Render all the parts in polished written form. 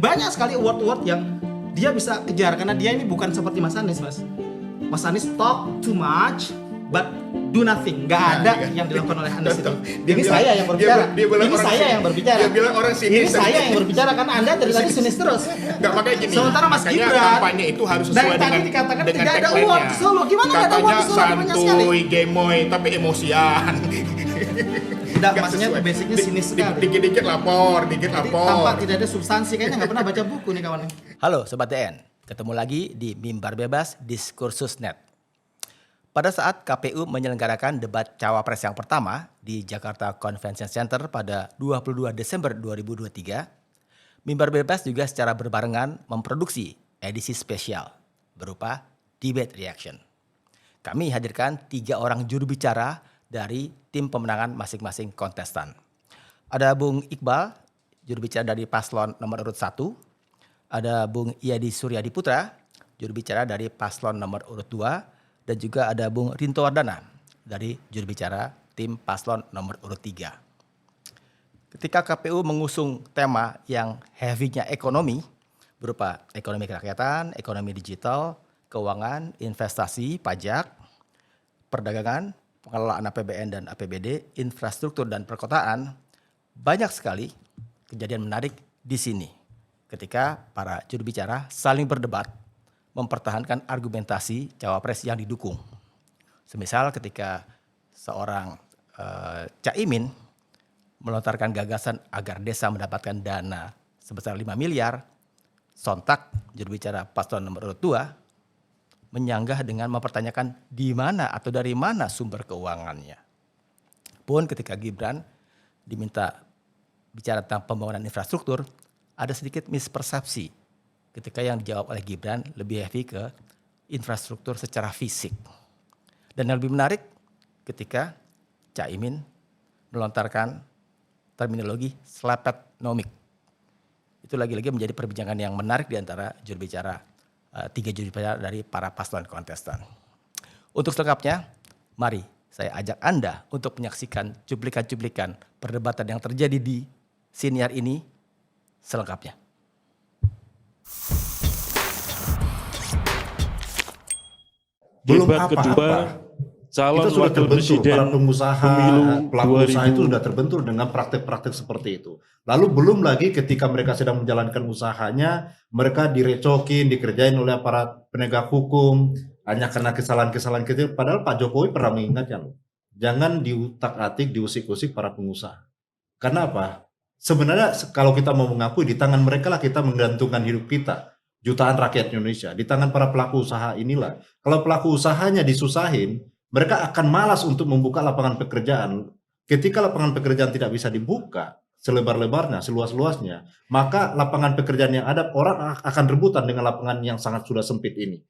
banyak sekali award-award yang dia bisa kejar karena dia ini bukan seperti Mas Anies, Mas. Mas Anies talk too much but do nothing. Gak ada yang dilakukan oleh Anies itu. Ini saya yang berbicara. Ini saya yang berbicara. Dia bilang orang Ini sinis. saya yang berbicara karena Anda dari tadi sinis terus. Enggak, makanya gini. Sementara Mas makanya Gibran kampanye itu harus sesuai dari tadi dengan dikatakan dengan tidak ada tagline-nya. award di Solo. Gimana nggak ada award di Solo? Katanya Banyak sekali. santuy, gemoy, tapi emosian. Tidak, Nggak maksudnya sesuai. basicnya sinis sekali. Dikit-dikit lapor, Jadi lapor. tanpa tidak ada substansi, kayaknya nggak pernah baca buku nih kawan. Halo Sobat DN, ketemu lagi di Mimbar Bebas Diskursus Net. Pada saat KPU menyelenggarakan debat Cawapres yang pertama di Jakarta Convention Center pada 22 Desember 2023, Mimbar Bebas juga secara berbarengan memproduksi edisi spesial berupa debate reaction. Kami hadirkan 3 orang juru bicara dari tim pemenangan masing-masing kontestan. Ada Bung Iqbal, juru bicara dari paslon nomor urut 1. Ada Bung Iyadi Suryadi Putra, juru bicara dari paslon nomor urut 2. Dan juga ada Bung Rinto Wardana dari juru bicara tim paslon nomor urut 3. Ketika KPU mengusung tema yang heavy-nya ekonomi, berupa ekonomi kerakyatan, ekonomi digital, keuangan, investasi, pajak, perdagangan, pengelolaan APBN dan APBD, infrastruktur dan perkotaan, banyak sekali kejadian menarik di sini ketika para juru bicara saling berdebat mempertahankan argumentasi cawapres yang didukung. Semisal ketika seorang Caimin melontarkan gagasan agar desa mendapatkan dana sebesar 5 miliar, sontak juru bicara paslon nomor urut 2 menyanggah dengan mempertanyakan di mana atau dari mana sumber keuangannya. Pun ketika Gibran diminta bicara tentang pembangunan infrastruktur, ada sedikit mispersepsi ketika yang dijawab oleh Gibran lebih heavy ke infrastruktur secara fisik. Dan yang lebih menarik ketika Caimin melontarkan terminologi slapetnomik. Itu lagi-lagi menjadi perbincangan yang menarik di antara juru bicara, 3 juru bicara dari para paslon kontestan. Untuk selengkapnya, mari saya ajak Anda untuk menyaksikan cuplikan-cuplikan perdebatan yang terjadi di siniar ini selengkapnya. Belum Debat kedua, calon kita sudah wakil terbentur, presiden para pengusaha, pemilu pelaku usaha 2000. itu sudah terbentur dengan praktek-praktek seperti itu. Lalu belum lagi ketika mereka sedang menjalankan usahanya, mereka direcokin, dikerjain oleh aparat penegak hukum, hanya karena kesalahan-kesalahan kecil. Padahal Pak Jokowi pernah mengingatkan, jangan diutak-atik, diusik-usik para pengusaha. Karena apa? Sebenarnya kalau kita mau mengakui, di tangan mereka lah kita menggantungkan hidup kita. Jutaan rakyat Indonesia, di tangan para pelaku usaha inilah. Kalau pelaku usahanya disusahin, mereka akan malas untuk membuka lapangan pekerjaan. Ketika lapangan pekerjaan tidak bisa dibuka selebar-lebarnya, seluas-luasnya, maka lapangan pekerjaan yang ada, orang akan rebutan dengan lapangan yang sangat sudah sempit ini.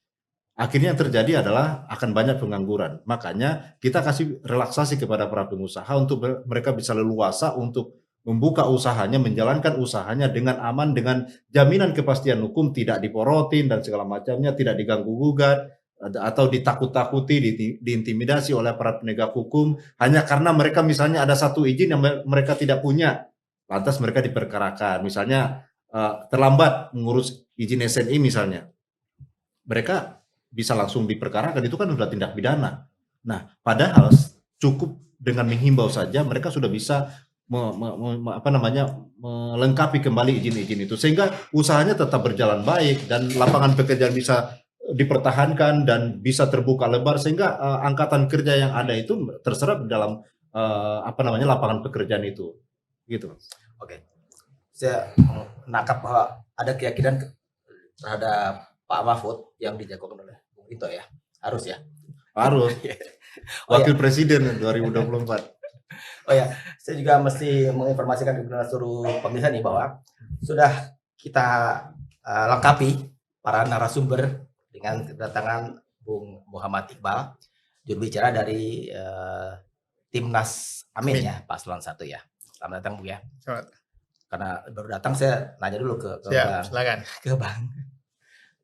Akhirnya yang terjadi adalah akan banyak pengangguran. Makanya kita kasih relaksasi kepada para pengusaha untuk mereka bisa leluasa untuk membuka usahanya, menjalankan usahanya dengan aman, dengan jaminan kepastian hukum, tidak diporotin dan segala macamnya, tidak diganggu-gugat, atau ditakut-takuti, diintimidasi oleh para penegak hukum, hanya karena mereka misalnya ada satu izin yang mereka tidak punya, lantas mereka diperkarakan. Misalnya terlambat mengurus izin SNI misalnya, mereka bisa langsung diperkarakan, itu kan sudah tindak pidana. Nah, padahal cukup dengan menghimbau saja, mereka sudah bisa melengkapi kembali izin-izin itu sehingga usahanya tetap berjalan baik dan lapangan pekerjaan bisa dipertahankan dan bisa terbuka lebar sehingga angkatan kerja yang ada itu terserap dalam lapangan pekerjaan itu gitu. Oke. Saya menangkap bahwa ada keyakinan terhadap Pak Mahfud yang dijagokan oleh Bung Ito ya. Harus ya. Harus. Wakil Presiden 2024. Oh ya, saya juga mesti menginformasikan kepada seluruh pemirsa nih bahwa sudah kita lengkapi para narasumber dengan kedatangan Bung Muhammad Iqbal, juru bicara dari Timnas Amin ya, paslon 1 ya. Selamat datang Bu ya. Selamat. Karena baru datang saya nanya dulu ke Ya, silakan.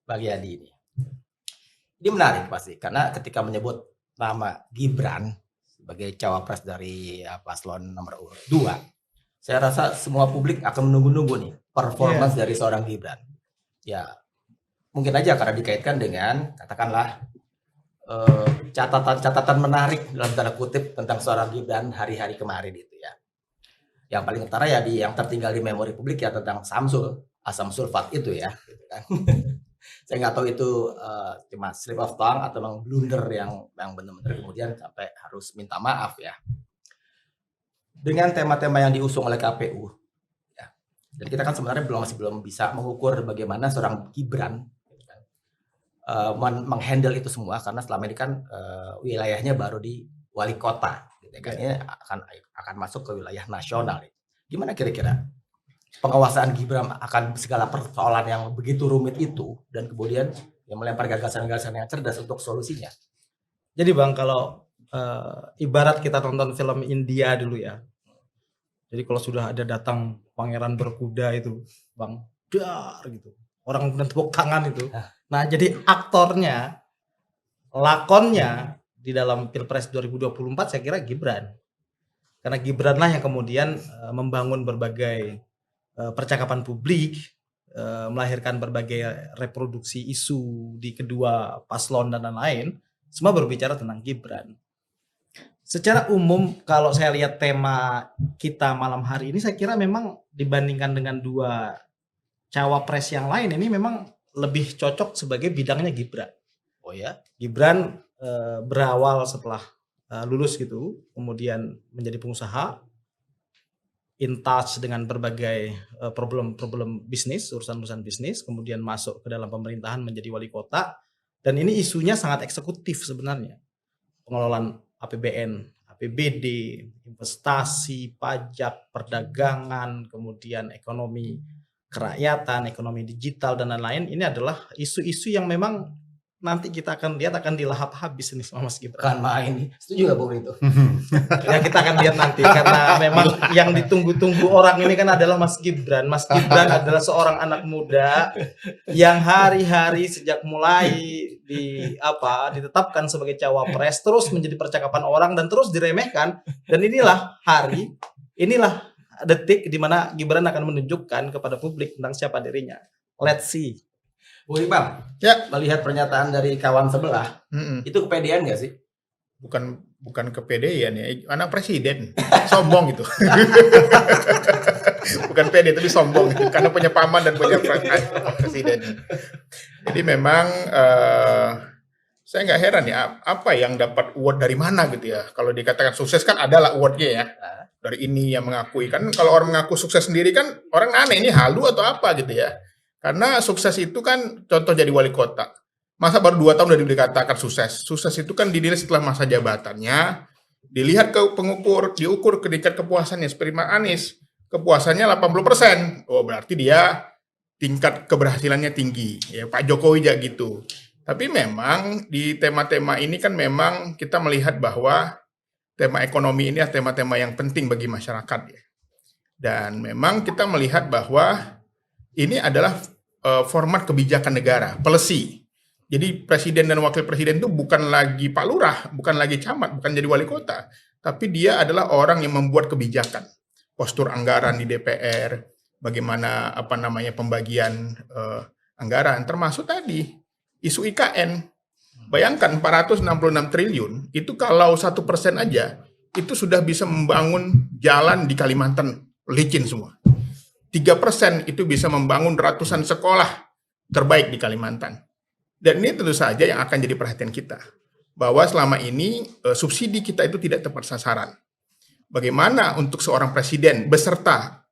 Bang Yadi ini. Ini menarik pasti karena ketika menyebut nama Gibran sebagai cawapres dari paslon nomor urut 2, Saya rasa semua publik akan menunggu-nunggu nih performance dari seorang Gibran. Ya, mungkin aja karena dikaitkan dengan katakanlah catatan-catatan menarik dalam tanda kutip tentang seorang Gibran hari-hari kemarin itu ya. Yang paling utara ya yang tertinggal di memori publik ya tentang asam sulfat itu ya. Gitu kan. Saya nggak tahu itu cuma slip of tongue atau memang blunder yang benar-benar kemudian sampai harus minta maaf ya. Dengan tema-tema yang diusung oleh KPU, ya. Jadi kita kan sebenarnya masih belum bisa mengukur bagaimana seorang Gibran gitu kan, menghandle itu semua karena selama ini kan wilayahnya baru di wali kota, gitu kan. Ini akan masuk ke wilayah nasional. Gimana kira-kira pengawasan Gibran akan segala persoalan yang begitu rumit itu dan kemudian yang melempar gagasan-gagasan yang cerdas untuk solusinya? Jadi Bang, kalau ibarat kita nonton film India dulu ya. Jadi kalau sudah ada datang pangeran berkuda itu, Bang, dar gitu. Orang kemudian tepuk tangan itu. Nah, jadi aktornya, lakonnya di dalam Pilpres 2024 saya kira Gibran. Karena Gibranlah yang kemudian membangun berbagai percakapan publik, melahirkan berbagai reproduksi isu di kedua paslon dan lain-lain, semua berbicara tentang Gibran. Secara umum kalau saya lihat tema kita malam hari ini, saya kira memang dibandingkan dengan dua cawapres yang lain ini memang lebih cocok sebagai bidangnya Gibran. Oh ya? Gibran berawal setelah lulus gitu, kemudian menjadi pengusaha, in touch dengan berbagai problem-problem bisnis, urusan-urusan bisnis, kemudian masuk ke dalam pemerintahan menjadi wali kota, dan ini isunya sangat eksekutif sebenarnya. Pengelolaan APBN, APBD, investasi, pajak, perdagangan, kemudian ekonomi kerakyatan, ekonomi digital, dan lain-lain. Ini adalah isu-isu yang memang nanti kita akan lihat akan dilahap habis ini sama Mas Gibran. Kan main, setuju nggak Bung Rito? Ya kita akan lihat nanti karena memang yang ditunggu-tunggu orang ini kan adalah Mas Gibran. Mas Gibran adalah seorang anak muda yang hari-hari sejak mulai ditetapkan sebagai cawapres terus menjadi percakapan orang dan terus diremehkan, dan inilah detik di mana Gibran akan menunjukkan kepada publik tentang siapa dirinya. Let's see. Bung Iqbal, Ya. melihat pernyataan dari kawan sebelah, itu kepedean nggak sih? Bukan kepedean ya, anak presiden sombong gitu. Bukan pede tapi sombong karena punya paman dan punya presiden. Jadi memang saya nggak heran ya apa yang dapat award dari mana gitu ya. Kalau dikatakan sukses kan adalah awardnya ya. Dari ini yang mengakui kan, kalau orang mengaku sukses sendiri kan orang aneh, ini halu atau apa gitu ya. Karena sukses itu kan contoh jadi wali kota. Masa baru 2 tahun udah dikatakan sukses. Sukses itu kan dinilai setelah masa jabatannya. Dilihat ke diukur ke tingkat kepuasannya. Seperti Mas Anies, kepuasannya 80%. Oh berarti dia tingkat keberhasilannya tinggi. Ya Pak Jokowi juga gitu. Tapi memang di tema-tema ini kan memang kita melihat bahwa tema ekonomi ini adalah tema-tema yang penting bagi masyarakat ya. Dan memang kita melihat bahwa ini adalah format kebijakan negara, policy. Jadi presiden dan wakil presiden itu bukan lagi Pak Lurah, bukan lagi camat, bukan jadi wali kota, tapi dia adalah orang yang membuat kebijakan. Postur anggaran di DPR, bagaimana pembagian anggaran, termasuk tadi isu IKN. Bayangkan 466 triliun itu kalau 1% aja itu sudah bisa membangun jalan di Kalimantan licin semua. 3% itu bisa membangun ratusan sekolah terbaik di Kalimantan. Dan ini tentu saja yang akan jadi perhatian kita. Bahwa selama ini subsidi kita itu tidak tepat sasaran. Bagaimana untuk seorang presiden beserta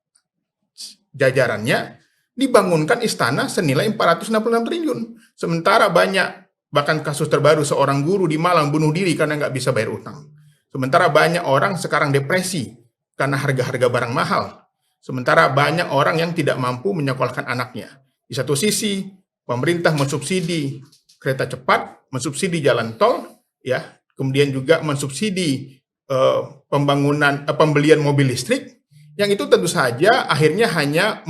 jajarannya dibangunkan istana senilai 466 triliun. Sementara banyak, bahkan kasus terbaru seorang guru di Malang bunuh diri karena nggak bisa bayar utang. Sementara banyak orang sekarang depresi karena harga-harga barang mahal. Sementara banyak orang yang tidak mampu menyekolahkan anaknya. Di satu sisi, pemerintah mensubsidi kereta cepat, mensubsidi jalan tol, ya, kemudian juga mensubsidi pembelian mobil listrik, yang itu tentu saja akhirnya hanya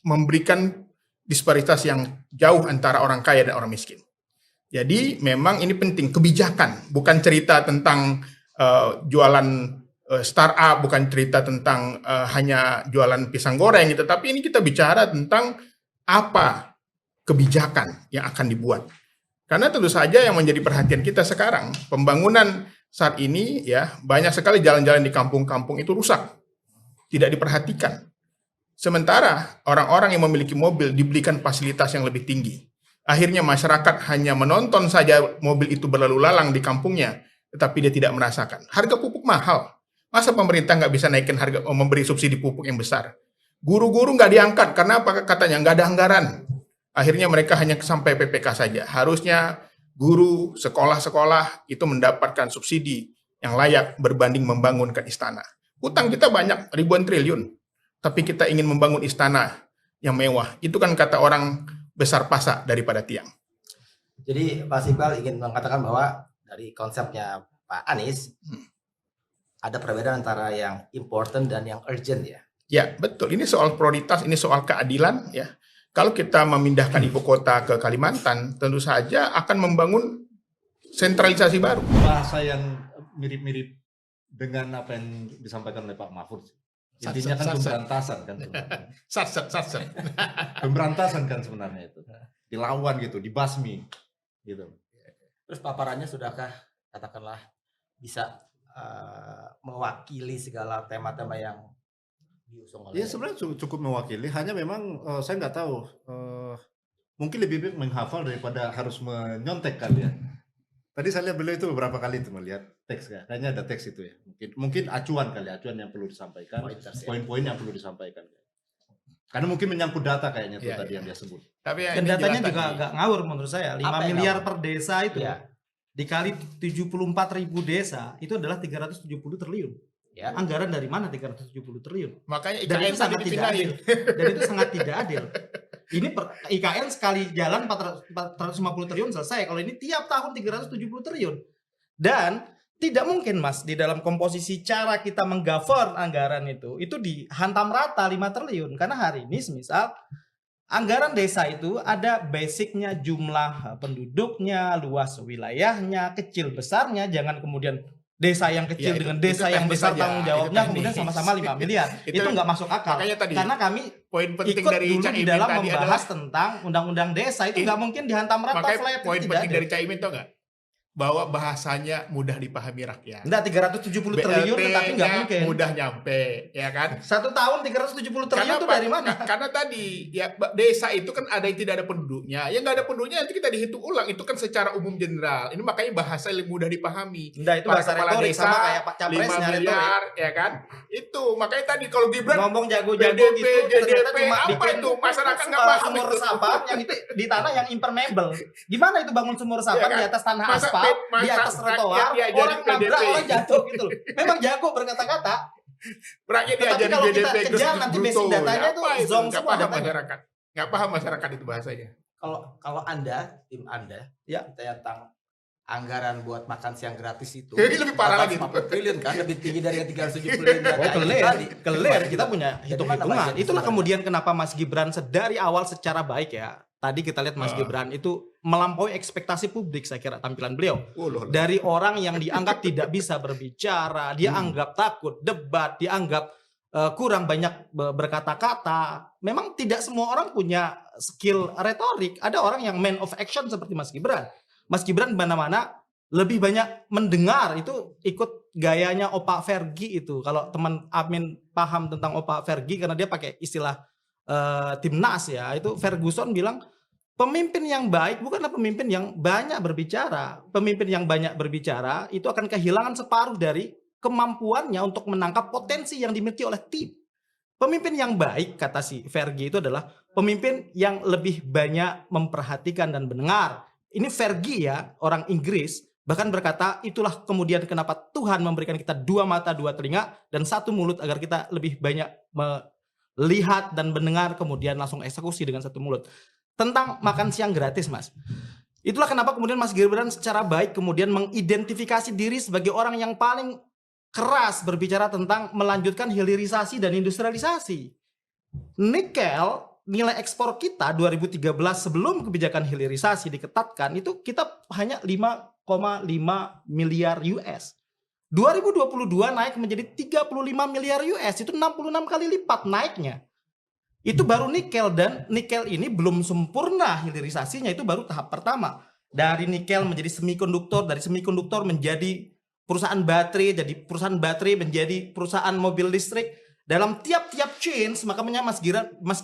memberikan disparitas yang jauh antara orang kaya dan orang miskin. Jadi memang ini penting, kebijakan, bukan cerita tentang jualan startup, bukan cerita tentang hanya jualan pisang goreng gitu, tapi ini kita bicara tentang apa kebijakan yang akan dibuat. Karena tentu saja yang menjadi perhatian kita sekarang, pembangunan saat ini ya banyak sekali jalan-jalan di kampung-kampung itu rusak, tidak diperhatikan. Sementara orang-orang yang memiliki mobil diberikan fasilitas yang lebih tinggi. Akhirnya masyarakat hanya menonton saja mobil itu berlalu lalang di kampungnya, tetapi dia tidak merasakan. Harga pupuk mahal. Masa pemerintah nggak bisa naikin harga, memberi subsidi pupuk yang besar? Guru-guru nggak diangkat, karena apa? Katanya nggak ada anggaran. Akhirnya mereka hanya sampai PPK saja. Harusnya guru, sekolah-sekolah itu mendapatkan subsidi yang layak berbanding membangunkan istana. Utang kita banyak, ribuan triliun. Tapi kita ingin membangun istana yang mewah. Itu kan kata orang besar pasak daripada tiang. Jadi Mas Iqbal ingin mengatakan bahwa dari konsepnya Pak Anies ada perbedaan antara yang important dan yang urgent ya. Ya, betul. Ini soal prioritas, ini soal keadilan ya. Kalau kita memindahkan ibu kota ke Kalimantan, tentu saja akan membangun sentralisasi baru. Bahasa yang mirip-mirip dengan apa yang disampaikan oleh Pak Mahfud. Intinya kan pemberantasan kan sebenarnya. Satset. Pemberantasan kan sebenarnya itu. Dilawan gitu, dibasmi gitu. Terus paparannya sudahkah katakanlah bisa mewakili segala tema-tema yang diusung oleh? Ya sebenarnya cukup mewakili, hanya memang saya nggak tahu, mungkin lebih baik menghafal daripada harus menyontek kali ya. Tadi saya lihat beliau itu beberapa kali itu melihat teks ya, kayaknya ada teks itu ya. Mungkin acuan kali, acuan yang perlu disampaikan, poin-poin yang perlu disampaikan. Karena mungkin menyangkut data kayaknya tuh tadi yang dia sebut. Tapi ya, Dan ini datanya jelas juga tadi. agak ngawur menurut saya. 5 Apa yang miliar ngawur? per desa itu Ya. dikali 74.000 desa itu adalah 370 triliun. Ya. Anggaran dari mana 370 triliun? Makanya Dan IKN itu tadi sangat tidak adil. dipindahin. Dan itu sangat tidak adil. Ini IKN sekali jalan 450 triliun selesai. Kalau ini tiap tahun 370 triliun. Dan tidak mungkin Mas di dalam komposisi cara kita menggovern anggaran itu dihantam rata 5 triliun. Karena hari ini semisal anggaran desa itu ada basicnya, jumlah penduduknya, luas wilayahnya, kecil besarnya. Jangan kemudian desa yang kecil Ya, dengan itu desa yang teknis besar saja, tanggung itu jawabnya teknis. kemudian sama-sama 5 miliar. itu nggak masuk akal. Makanya tadi Karena kami poin penting ikut dari dulu di Caimin dalam tadi adalah membahas tentang undang-undang desa itu nggak mungkin dihantam rata makanya flat. poin Itu tidak penting ada. dari Caimin tau nggak? Bahwa bahasanya mudah dipahami rakyat. Enggak 370 triliun tetapi nggak BLT-nya mungkin. mudah nyampe, ya kan? Satu tahun 370 triliun itu apa? dari mana? Karena tadi ya desa itu kan ada yang tidak ada penduduknya, yang nggak ada penduduknya nanti kita dihitung ulang itu kan secara umum general. Ini makanya bahasa yang mudah dipahami. Enggak, itu Para bahasa kepala retorik desa, sama kayak Pak 5 Capresnya retorik. miliar, ya kan? Itu makanya tadi kalau Gibran Ngomong jago-jago BDP, gitu ternyata GDP, cuma apa bikin itu? Masyarakat nggak paham sumur itu. resapan yang itu di tanah yang impermeable. Gimana itu bangun sumur resapan Ya kan? di atas tanah Masa aspal, di atas rakyat trotoar, diajarin orang nabrak, PDP. orang jatuh gitu loh. Memang jago berkata-kata. rakyat Tetapi diajarin kalau kita BDP kejar nanti basic datanya itu Apa zonk nggak semua paham datanya. masyarakat. Nggak paham masyarakat itu bahasanya. Kalau Anda, tim Anda, Ya. kita tentang anggaran buat makan siang gratis itu Ini lebih parah lagi. 450 triliun kan, lebih tinggi dari yang 370 miliar. Oh, tadi. clear. Kita punya Jadi hitung-hitungan. mana bagian Itulah sebenarnya? kemudian kenapa Mas Gibran dari awal secara baik ya. Tadi kita lihat Mas Gibran itu melampaui ekspektasi publik saya kira tampilan beliau. Dari orang yang dianggap tidak bisa berbicara, dia anggap takut debat, dianggap kurang banyak berkata-kata. Memang tidak semua orang punya skill retorik. Ada orang yang man of action seperti Mas Gibran. Mas Gibran di mana-mana lebih banyak mendengar, itu ikut gayanya Opa Fergie itu. Kalau teman Amin paham tentang Opa Fergie karena dia pakai istilah timnas ya, itu Ferguson bilang pemimpin yang baik bukanlah pemimpin yang banyak berbicara. Pemimpin yang banyak berbicara itu akan kehilangan separuh dari kemampuannya untuk menangkap potensi yang dimiliki oleh tim. Pemimpin yang baik, kata si Fergie itu adalah pemimpin yang lebih banyak memperhatikan dan mendengar. Ini Fergie ya, orang Inggris, bahkan berkata itulah kemudian kenapa Tuhan memberikan kita 2 mata, 2 telinga, dan 1 mulut agar kita lebih banyak melihat dan mendengar kemudian langsung eksekusi dengan 1 mulut. Tentang makan siang gratis Mas. Itulah kenapa kemudian Mas Gibran secara baik kemudian mengidentifikasi diri sebagai orang yang paling keras berbicara tentang melanjutkan hilirisasi dan industrialisasi. Nikel, nilai ekspor kita 2013 sebelum kebijakan hilirisasi diketatkan itu kita hanya 5,5 miliar US. 2022 naik menjadi 35 miliar US, itu 66 kali lipat naiknya. Itu baru nikel, dan nikel ini belum sempurna hilirisasinya, itu baru tahap pertama. Dari nikel menjadi semikonduktor, dari semikonduktor menjadi perusahaan baterai, jadi perusahaan baterai menjadi perusahaan mobil listrik. Dalam tiap-tiap change, makanya Mas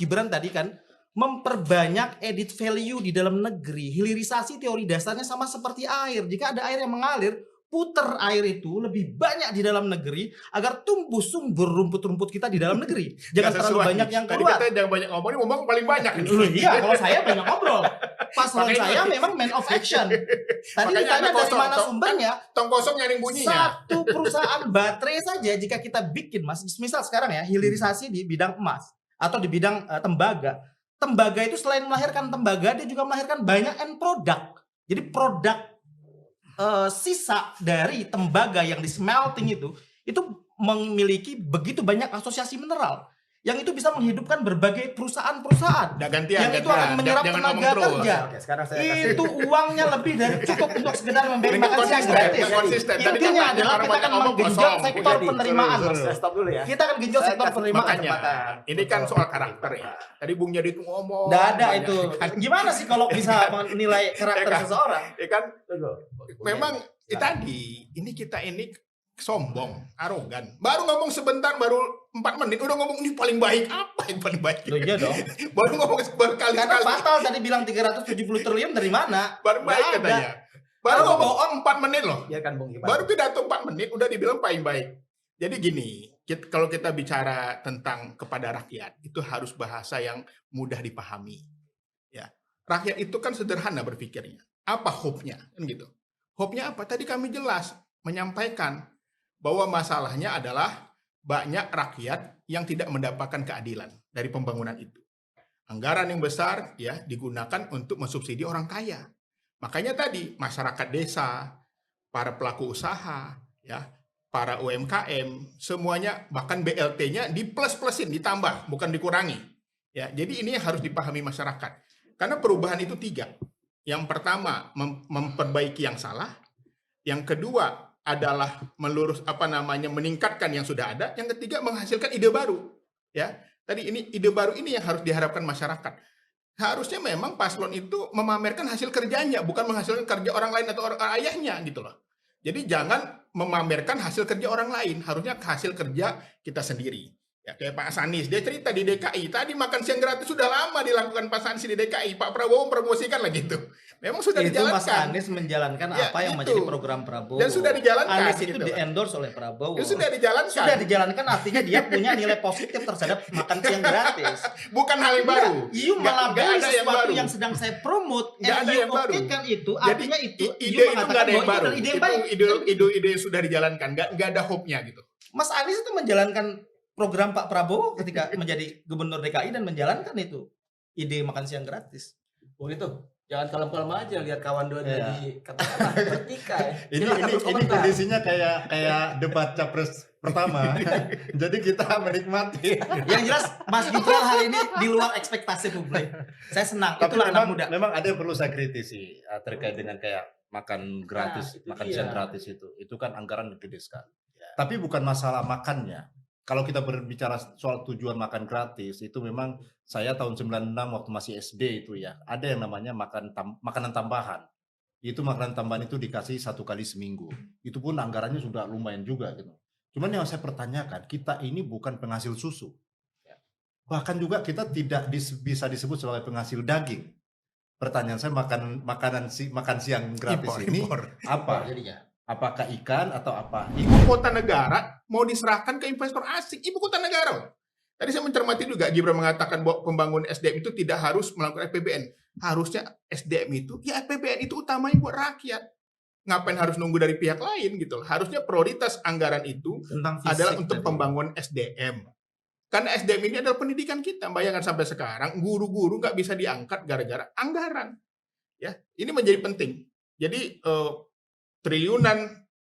Gibran tadi kan memperbanyak added value di dalam negeri. Hilirisasi teori dasarnya sama seperti air. Jika ada air yang mengalir, puter air itu lebih banyak di dalam negeri agar tumbuh subur rumput-rumput kita di dalam negeri. Jangan Nggak terlalu sesuai. banyak yang Tadi keluar. katanya jangan banyak ngomong paling banyak. Iya, kalau saya banyak ngobrol. Paslon Makanya- saya memang man of action. Tadi Makanya ditanya Anda dari kosong, mana tong- sumbernya. Tong kosong nyaring bunyinya. Satu perusahaan baterai saja jika kita bikin, Mas, misal sekarang ya hilirisasi di bidang emas atau di bidang tembaga. Tembaga itu selain melahirkan tembaga, dia juga melahirkan banyak end product. Jadi produk sisa dari tembaga yang di smelting itu memiliki begitu banyak asosiasi mineral yang itu bisa menghidupkan berbagai perusahaan-perusahaan Udah gantian, yang itu gantian. akan menyerap Jangan tenaga ngomong terus. kerja. Oke, sekarang saya kasih. Itu uangnya lebih dari cukup untuk sekedar memberi Ini makan siang konsisten, gratis. nggak konsisten. Tadi Intinya katanya adalah orang kita banyak akan ngomong menggenjot kosong. sektor Jadi, penerimaan, seru, Mas. seru. Stop dulu ya. Kita akan genjot Saya sektor kasih penerimaan. Makanya kesempatan. ini kan soal karakter ya. Tadi Bung Jadi itu ngomong. Nggak ada banyak. itu. Gimana sih kalau bisa menilai karakter Ya kan? seseorang? Ya kan Tunggu. memang tadi ini sombong, arogan. Baru ngomong sebentar, baru 4 menit udah ngomong ini paling baik. Apa yang paling baik? Loh, iya dong. Baru ngomong Karena berkali-kali. fatal tadi bilang 370 triliun dari mana? Baru baik Nggak ada. katanya. Baru ngomong 4 menit loh. Biarkan Bung Ivan. Baru pidato 4 menit udah dibilang paling baik. Jadi gini, kalau kita bicara tentang kepada rakyat, itu harus bahasa yang mudah dipahami. Ya. Rakyat itu kan sederhana berpikirnya. Apa hope-nya? Kan gitu. Hope-nya apa? Tadi kami jelas menyampaikan bahwa masalahnya adalah banyak rakyat yang tidak mendapatkan keadilan dari pembangunan itu. Anggaran yang besar ya digunakan untuk mensubsidi orang kaya. Makanya tadi masyarakat desa, para pelaku usaha, ya, para UMKM, semuanya bahkan BLT-nya di plus-plusin, ditambah, bukan dikurangi. Ya, jadi ini harus dipahami masyarakat. Karena perubahan itu 3. Yang pertama memperbaiki yang salah, yang kedua adalah meningkatkan yang sudah ada, yang ketiga menghasilkan ide baru. Ya, tadi ini ide baru ini yang harus diharapkan masyarakat. Harusnya memang paslon itu memamerkan hasil kerjanya, bukan menghasilkan kerja orang lain atau orang ayahnya gitu loh. Jadi jangan memamerkan hasil kerja orang lain, harusnya hasil kerja kita sendiri. Ya, kayak Pak Sanis, dia cerita di DKI, tadi makan siang gratis sudah lama dilakukan Pak Sanis di DKI, Pak Prabowo promosikan lagi itu. Memang sudah Itu Mas dijalankan. Anies menjalankan Ya, apa yang itu. menjadi program Prabowo. Dan sudah dijalankan, Anies itu gitu. di-endorse oleh Prabowo. Itu sudah dijalankan. Sudah dijalankan, artinya dia punya nilai positif terhadap makan siang gratis. Bukan hal yang baru. You Nggak- malah nggak beli ada yang sesuatu baru. yang sedang saya promote, Nggak ada you yang baru. oke-kan itu, Jadi artinya itu ide itu nggak ada yang baru. ide yang baik. Ide yang sudah dijalankan, nggak ada hope-nya gitu. Mas Anies itu menjalankan program Pak Prabowo ketika menjadi gubernur DKI dan menjalankan itu ide makan siang gratis. Oh itu, jangan kalem-kalem aja lihat kawan dua Iya. di katakanlah bertikai. Ini Silakan ini berkomentar. kondisinya kayak debat capres pertama. Jadi kita menikmati. Yang jelas Mas Gibran hari ini di luar ekspektasi publik. Saya senang. Tapi Itulah anak muda. memang ada yang perlu saya kritisi terkait dengan kayak makan gratis, itu makan dia. siang gratis itu. Itu kan anggaran gede sekali. Tapi bukan masalah makannya. Kalau kita berbicara soal tujuan makan gratis, itu memang saya tahun 96 waktu masih SD itu ya, ada yang namanya makanan tambahan. Itu makanan tambahan itu dikasih 1 kali seminggu. Itu pun anggarannya sudah lumayan juga gitu. Cuman yang saya pertanyakan, kita ini bukan penghasil susu. Bahkan juga kita tidak bisa disebut sebagai penghasil daging. Pertanyaan saya makan siang gratis Impor. apa? Jadinya. Apakah ikan atau apa? Ibu kota negara mau diserahkan ke investor asing. Ibu kota negara loh. Tadi saya mencermati juga Gibran mengatakan bahwa pembangunan SDM itu tidak harus melakukan APBN. Harusnya SDM itu, ya APBN itu utamanya buat rakyat. Ngapain harus nunggu dari pihak lain gitu loh. Harusnya prioritas anggaran itu Tentang fisik adalah untuk tadi. pembangunan SDM. Karena SDM ini adalah pendidikan kita. Bayangkan sampai sekarang guru-guru nggak bisa diangkat gara-gara anggaran. Ya, ini menjadi penting. Jadi triliunan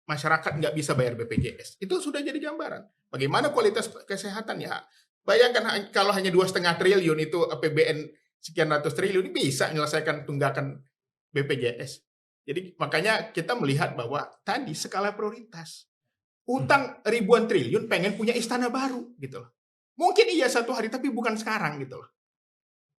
masyarakat nggak bisa bayar BPJS. Itu sudah jadi gambaran. Bagaimana kualitas kesehatan ya? Bayangkan kalau hanya 2,5 triliun itu APBN sekian ratus triliun bisa menyelesaikan tunggakan BPJS. Jadi makanya kita melihat bahwa tadi skala prioritas. utang ribuan triliun pengen punya istana baru gitu loh. Mungkin iya satu hari tapi bukan sekarang gitu loh.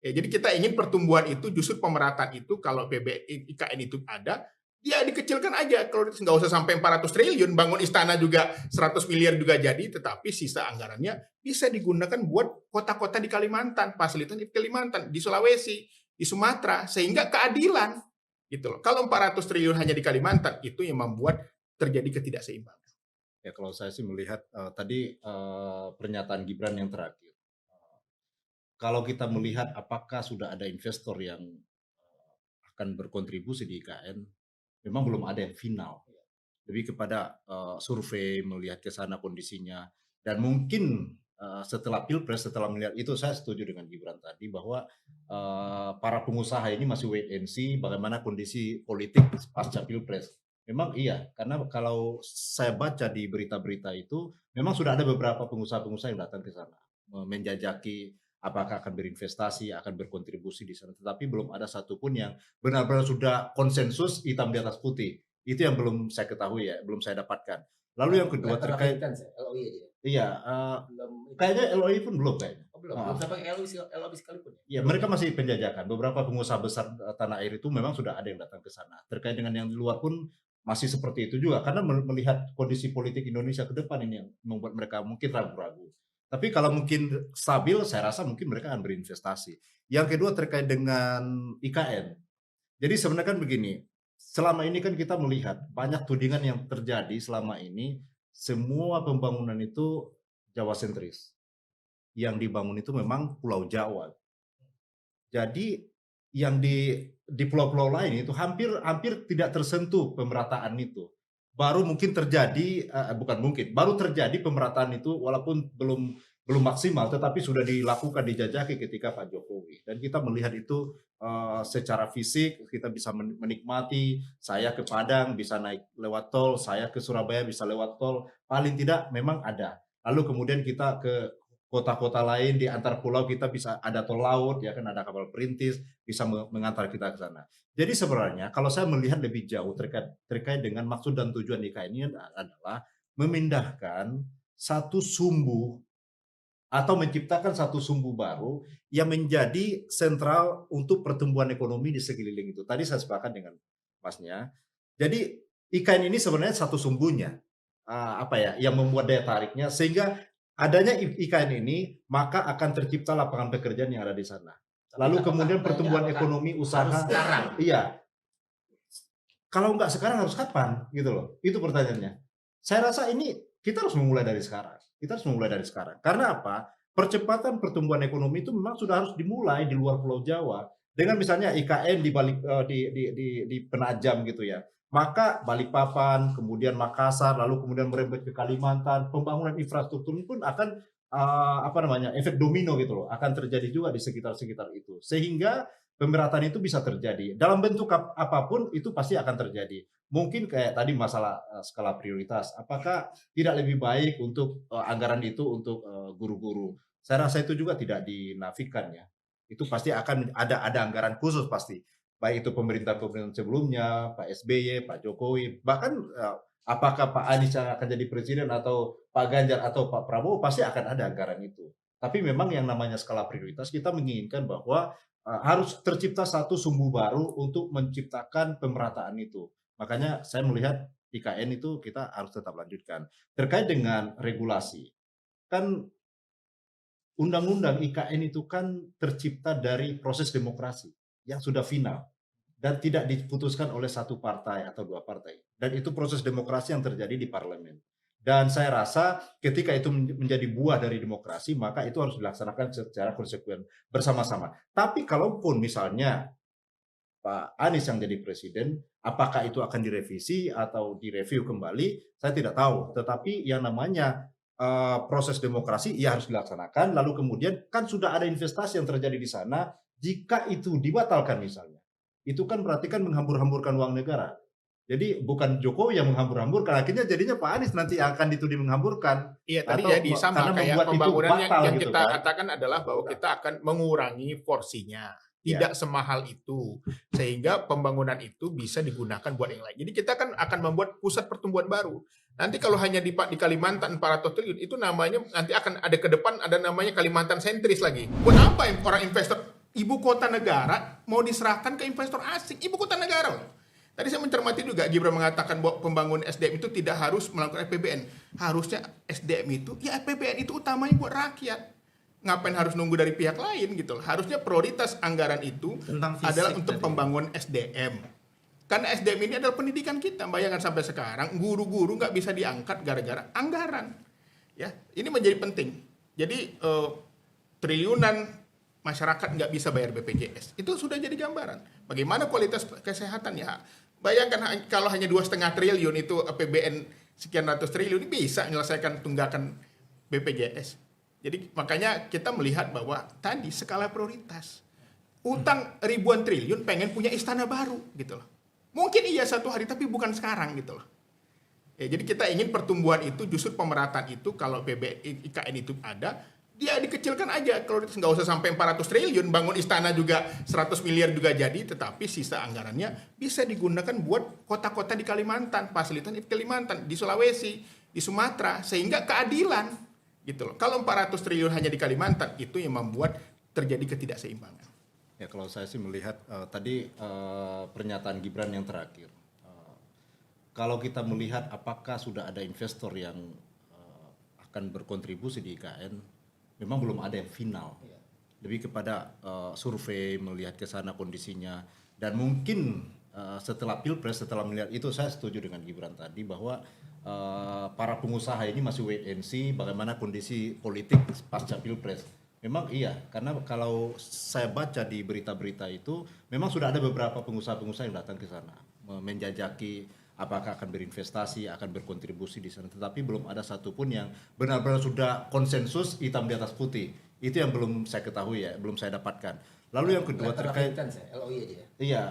Ya, jadi kita ingin pertumbuhan itu justru pemerataan itu kalau IKN itu ada, dia dikecilkan aja. Kalau nggak usah sampai 400 triliun, bangun istana juga 100 miliar juga jadi, tetapi sisa anggarannya bisa digunakan buat kota-kota di Kalimantan, fasilitas di Kalimantan, di Sulawesi, di Sumatera, sehingga keadilan gitu loh. Kalau 400 triliun hanya di Kalimantan, itu yang membuat terjadi ketidakseimbangan. Ya kalau saya sih melihat tadi pernyataan Gibran yang terakhir. Kalau kita melihat apakah sudah ada investor yang akan berkontribusi di IKN, memang belum ada yang final. Lebih kepada survei, melihat ke sana kondisinya. Dan mungkin setelah Pilpres, setelah melihat itu, saya setuju dengan Gibran tadi bahwa para pengusaha ini masih wait and see bagaimana kondisi politik pasca Pilpres. Memang iya, karena kalau saya baca di berita-berita itu, memang sudah ada beberapa pengusaha-pengusaha yang datang ke sana, menjajaki apakah akan berinvestasi, akan berkontribusi di sana. Tetapi belum ada satupun yang benar-benar sudah konsensus hitam di atas putih. Itu yang belum saya ketahui ya, belum saya dapatkan. Lalu yang kedua terkait, LOI aja. iya, Belum kayaknya LOI pun belum kayaknya. belum sampai LOI sekalipun. Ya, mereka masih penjajakan. Beberapa pengusaha besar tanah air itu memang sudah ada yang datang ke sana. Terkait dengan yang di luar pun masih seperti itu juga, karena melihat kondisi politik Indonesia ke depan ini yang membuat mereka mungkin ragu-ragu. Tapi kalau mungkin stabil, saya rasa mungkin mereka akan berinvestasi. Yang kedua terkait dengan IKN. Jadi sebenarnya kan begini, selama ini kan kita melihat banyak tudingan yang terjadi selama ini, semua pembangunan itu Jawa sentris. Yang dibangun itu memang Pulau Jawa. Jadi yang di pulau-pulau lain itu hampir tidak tersentuh pemerataan itu. Baru mungkin terjadi, bukan mungkin, baru terjadi pemerataan itu walaupun belum maksimal, tetapi sudah dilakukan, dijajaki ketika Pak Jokowi. Dan kita melihat itu secara fisik, kita bisa menikmati, saya ke Padang bisa naik lewat tol, saya ke Surabaya bisa lewat tol, paling tidak memang ada. Lalu kemudian kita ke kota-kota lain di antar pulau kita bisa ada tol laut, ya kan ada kapal perintis, bisa mengantar kita ke sana. Jadi sebenarnya kalau saya melihat lebih jauh terkait dengan maksud dan tujuan IKN ini adalah memindahkan satu sumbu atau menciptakan satu sumbu baru yang menjadi sentral untuk pertumbuhan ekonomi di sekeliling itu. Tadi saya sepakat dengan Masnya. Jadi IKN ini sebenarnya satu sumbunya, yang membuat daya tariknya sehingga adanya IKN ini maka akan tercipta lapangan pekerjaan yang ada di sana. Lalu kemudian pertumbuhan ekonomi usaha. sekarang. Iya. Kalau nggak sekarang harus kapan gitu loh. Itu pertanyaannya. Saya rasa ini kita harus memulai dari sekarang. Kita harus memulai dari sekarang. Karena apa? Percepatan pertumbuhan ekonomi itu memang sudah harus dimulai di luar Pulau Jawa. Dengan misalnya IKN di balik di Penajam gitu ya. Maka Balikpapan, kemudian Makassar, lalu kemudian merembet ke Kalimantan, pembangunan infrastruktur pun akan efek domino gitu loh, akan terjadi juga di sekitar-sekitar itu. Sehingga pemerataan itu bisa terjadi. Dalam bentuk apapun itu pasti akan terjadi. Mungkin kayak tadi masalah skala prioritas, apakah tidak lebih baik untuk anggaran itu untuk guru-guru? Saya rasa itu juga tidak dinafikan ya. Itu pasti akan ada anggaran khusus pasti. Baik itu pemerintah-pemerintah sebelumnya, Pak SBY, Pak Jokowi, bahkan apakah Pak Anies yang akan jadi presiden atau Pak Ganjar atau Pak Prabowo, pasti akan ada anggaran itu. Tapi memang yang namanya skala prioritas, kita menginginkan bahwa harus tercipta satu sumbu baru untuk menciptakan pemerataan itu. Makanya saya melihat IKN itu kita harus tetap lanjutkan. Terkait dengan regulasi, kan undang-undang IKN itu kan tercipta dari proses demokrasi yang sudah final dan tidak diputuskan oleh satu partai atau dua partai. Dan itu proses demokrasi yang terjadi di parlemen. Dan saya rasa ketika itu menjadi buah dari demokrasi, maka itu harus dilaksanakan secara konsekuen bersama-sama. Tapi kalaupun misalnya Pak Anies yang jadi presiden, apakah itu akan direvisi atau direview kembali, saya tidak tahu. Tetapi yang namanya proses demokrasi ya harus dilaksanakan. Lalu kemudian kan sudah ada investasi yang terjadi di sana. Jika itu dibatalkan misalnya, itu kan berarti kan menghambur-hamburkan uang negara. Jadi bukan Jokowi yang menghambur-hamburkan, akhirnya jadinya Pak Anies nanti akan dituding menghamburkan. Iya, tadi Atau jadi sama karena kayak membuat itu pembangunan yang batal yang gitu kita kan. katakan adalah bahwa kita akan mengurangi porsinya. tidak semahal itu, sehingga pembangunan itu bisa digunakan buat yang lain. Jadi kita kan akan membuat pusat pertumbuhan baru. Nanti kalau hanya di Kalimantan 400 triliun, itu namanya nanti akan ada ke depan ada namanya Kalimantan sentris lagi. Buat apa orang investor ibu kota negara mau diserahkan ke investor asing? Ibu kota negara loh. Tadi saya mencermati juga Gibran mengatakan bahwa pembangunan SDM itu tidak harus melakukan APBN. Harusnya SDM itu, ya APBN itu utamanya buat rakyat. Ngapain harus nunggu dari pihak lain gitu loh. Harusnya prioritas anggaran itu Tentang fisik adalah untuk tadi. pembangunan SDM. Karena SDM ini adalah pendidikan kita. Bayangkan sampai sekarang guru-guru nggak bisa diangkat gara-gara anggaran. Ya, ini menjadi penting. Jadi triliunan masyarakat nggak bisa bayar BPJS. Itu sudah jadi gambaran. Bagaimana kualitas kesehatan ya? Bayangkan kalau hanya 2,5 triliun itu APBN sekian ratus triliun bisa menyelesaikan tunggakan BPJS. Jadi makanya kita melihat bahwa tadi skala prioritas. Utang ribuan triliun pengen punya istana baru gitu loh. Mungkin iya satu hari tapi bukan sekarang gitu loh. Ya, jadi kita ingin pertumbuhan itu justru pemerataan itu kalau IKN itu ada, dia dikecilkan aja. Kalau nggak usah sampai 400 triliun, bangun istana juga 100 miliar juga jadi, tetapi sisa anggarannya bisa digunakan buat kota-kota di Kalimantan, fasilitas di Kalimantan, di Sulawesi, di Sumatera, sehingga keadilan gitu loh. Kalau 400 triliun hanya di Kalimantan, itu yang membuat terjadi ketidakseimbangan. Ya kalau saya sih melihat tadi pernyataan Gibran yang terakhir. Kalau kita melihat apakah sudah ada investor yang akan berkontribusi di IKN, memang belum ada yang final. Lebih kepada survei, melihat ke sana kondisinya. Dan mungkin setelah Pilpres, setelah melihat itu, saya setuju dengan Gibran tadi bahwa para pengusaha ini masih wait and see bagaimana kondisi politik pasca Pilpres. Memang iya, karena kalau saya baca di berita-berita itu, memang sudah ada beberapa pengusaha-pengusaha yang datang ke sana, menjajaki apakah akan berinvestasi, akan berkontribusi di sana. Tetapi belum ada satupun yang benar-benar sudah konsensus hitam di atas putih. Itu yang belum saya ketahui ya, belum saya dapatkan. Lalu yang kedua terkait LOI aja ya. iya,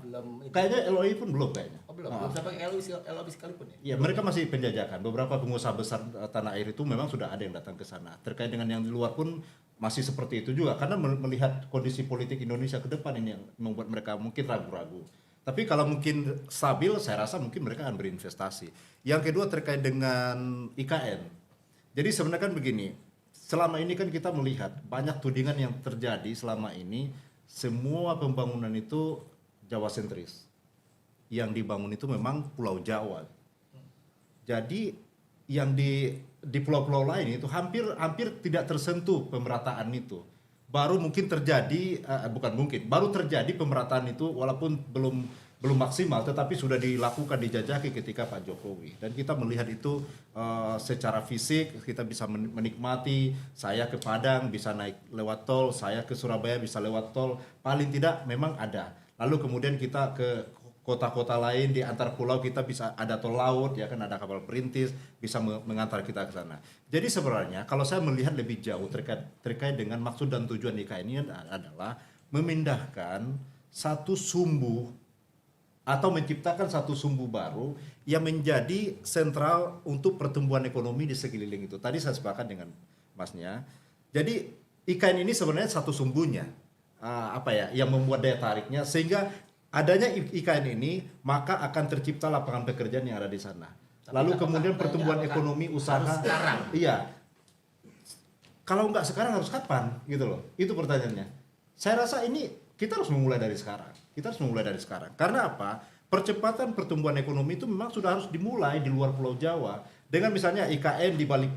Belum itu. kayaknya LOI pun belum kayaknya. Oh, belum sampai LOI sekalipun ya. Iya, mereka masih penjajakan. Beberapa pengusaha besar tanah air itu memang sudah ada yang datang ke sana. Terkait dengan yang di luar pun masih seperti itu juga, karena melihat kondisi politik Indonesia ke depan ini yang membuat mereka mungkin ragu-ragu. Tapi kalau mungkin stabil, saya rasa mungkin mereka akan berinvestasi. Yang kedua terkait dengan IKN. Jadi sebenarnya kan begini, selama ini kan kita melihat banyak tudingan yang terjadi selama ini, semua pembangunan itu Jawa sentris. Yang dibangun itu memang Pulau Jawa. Jadi yang di pulau-pulau lain itu hampir tidak tersentuh pemerataan itu. Baru mungkin terjadi baru terjadi pemerataan itu walaupun belum maksimal, tetapi sudah dilakukan, dijajaki ketika Pak Jokowi. Dan kita melihat itu secara fisik, kita bisa menikmati. Saya ke Padang bisa naik lewat tol, saya ke Surabaya bisa lewat tol, paling tidak memang ada. Lalu kemudian kita ke kota-kota lain di antar pulau, kita bisa ada tol laut, ya kan, ada kapal perintis bisa mengantar kita ke sana. Jadi sebenarnya kalau saya melihat lebih jauh terkait dengan maksud dan tujuan IKN ini adalah memindahkan satu sumbu atau menciptakan satu sumbu baru yang menjadi sentral untuk pertumbuhan ekonomi di sekeliling itu. Tadi saya sepakat dengan Masnya. Jadi IKN ini sebenarnya satu sumbunya, yang membuat daya tariknya, sehingga adanya IKN ini maka akan tercipta lapangan pekerjaan yang ada di sana. Lalu kemudian pertumbuhan ekonomi usaha. Sekarang. Iya. Kalau nggak sekarang harus kapan gitu loh. Itu pertanyaannya. Saya rasa ini kita harus memulai dari sekarang. Karena apa? Percepatan pertumbuhan ekonomi itu memang sudah harus dimulai di luar Pulau Jawa. Dengan misalnya IKN di balik